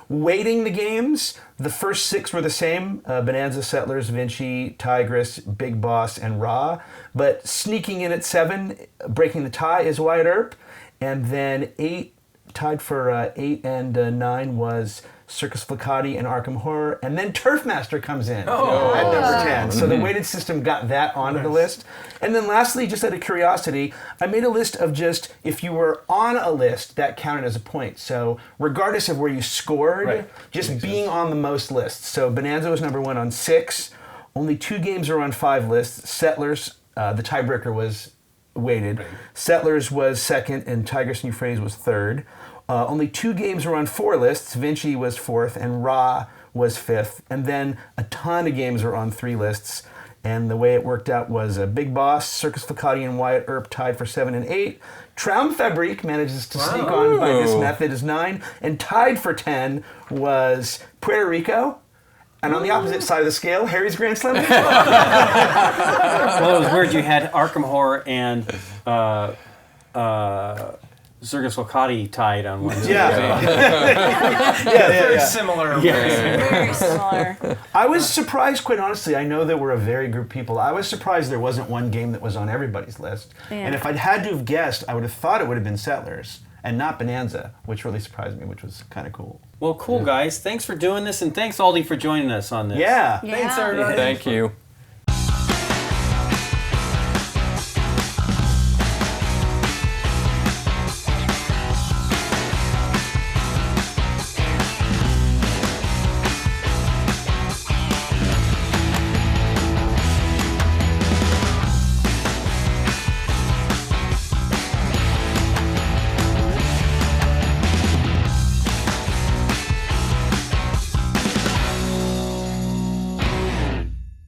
Weighting the games, the first 6 were the same: Bonanza, Settlers, Vinci, Tigris, Big Boss, and Ra. But sneaking in at 7, breaking the tie, is Wyatt Earp, and then 8. Tied for 8 and 9 was Circus Fliccati and Arkham Horror, and then Turfmaster comes in at number 10. So the weighted system got that onto the list. And then lastly, just out of curiosity, I made a list of just, if you were on a list, that counted as a point. So regardless of where you scored, just being on the most lists. So Bonanza was number 1 on 6. Only 2 games are on 5 lists. Settlers, the tiebreaker was weighted. Settlers was 2nd, and Tigris and Euphrates was 3rd. Only 2 games were on 4 lists. Vinci was 4th, and Ra was 5th. And then a ton of games were on 3 lists. And the way it worked out was Big Boss, Circus Fliccati, and Wyatt Earp tied for 7 and 8. Traumfabrik manages to sneak on by this method as 9. And tied for 10 was Puerto Rico. And on the opposite side of the scale, Harry's Grand Slam. Well, it was weird. You had Arkham Horror and Circus Fliccati tied on one. Very similar. Very similar. I was surprised, quite honestly. I know that we're a very group of people. I was surprised there wasn't one game that was on everybody's list. Yeah. And if I'd had to have guessed, I would have thought it would have been Settlers and not Bonanza, which really surprised me, which was kind of cool. Well, cool, guys. Thanks for doing this, and thanks, Aldie, for joining us on this. Yeah. Thanks, everybody. Thank you.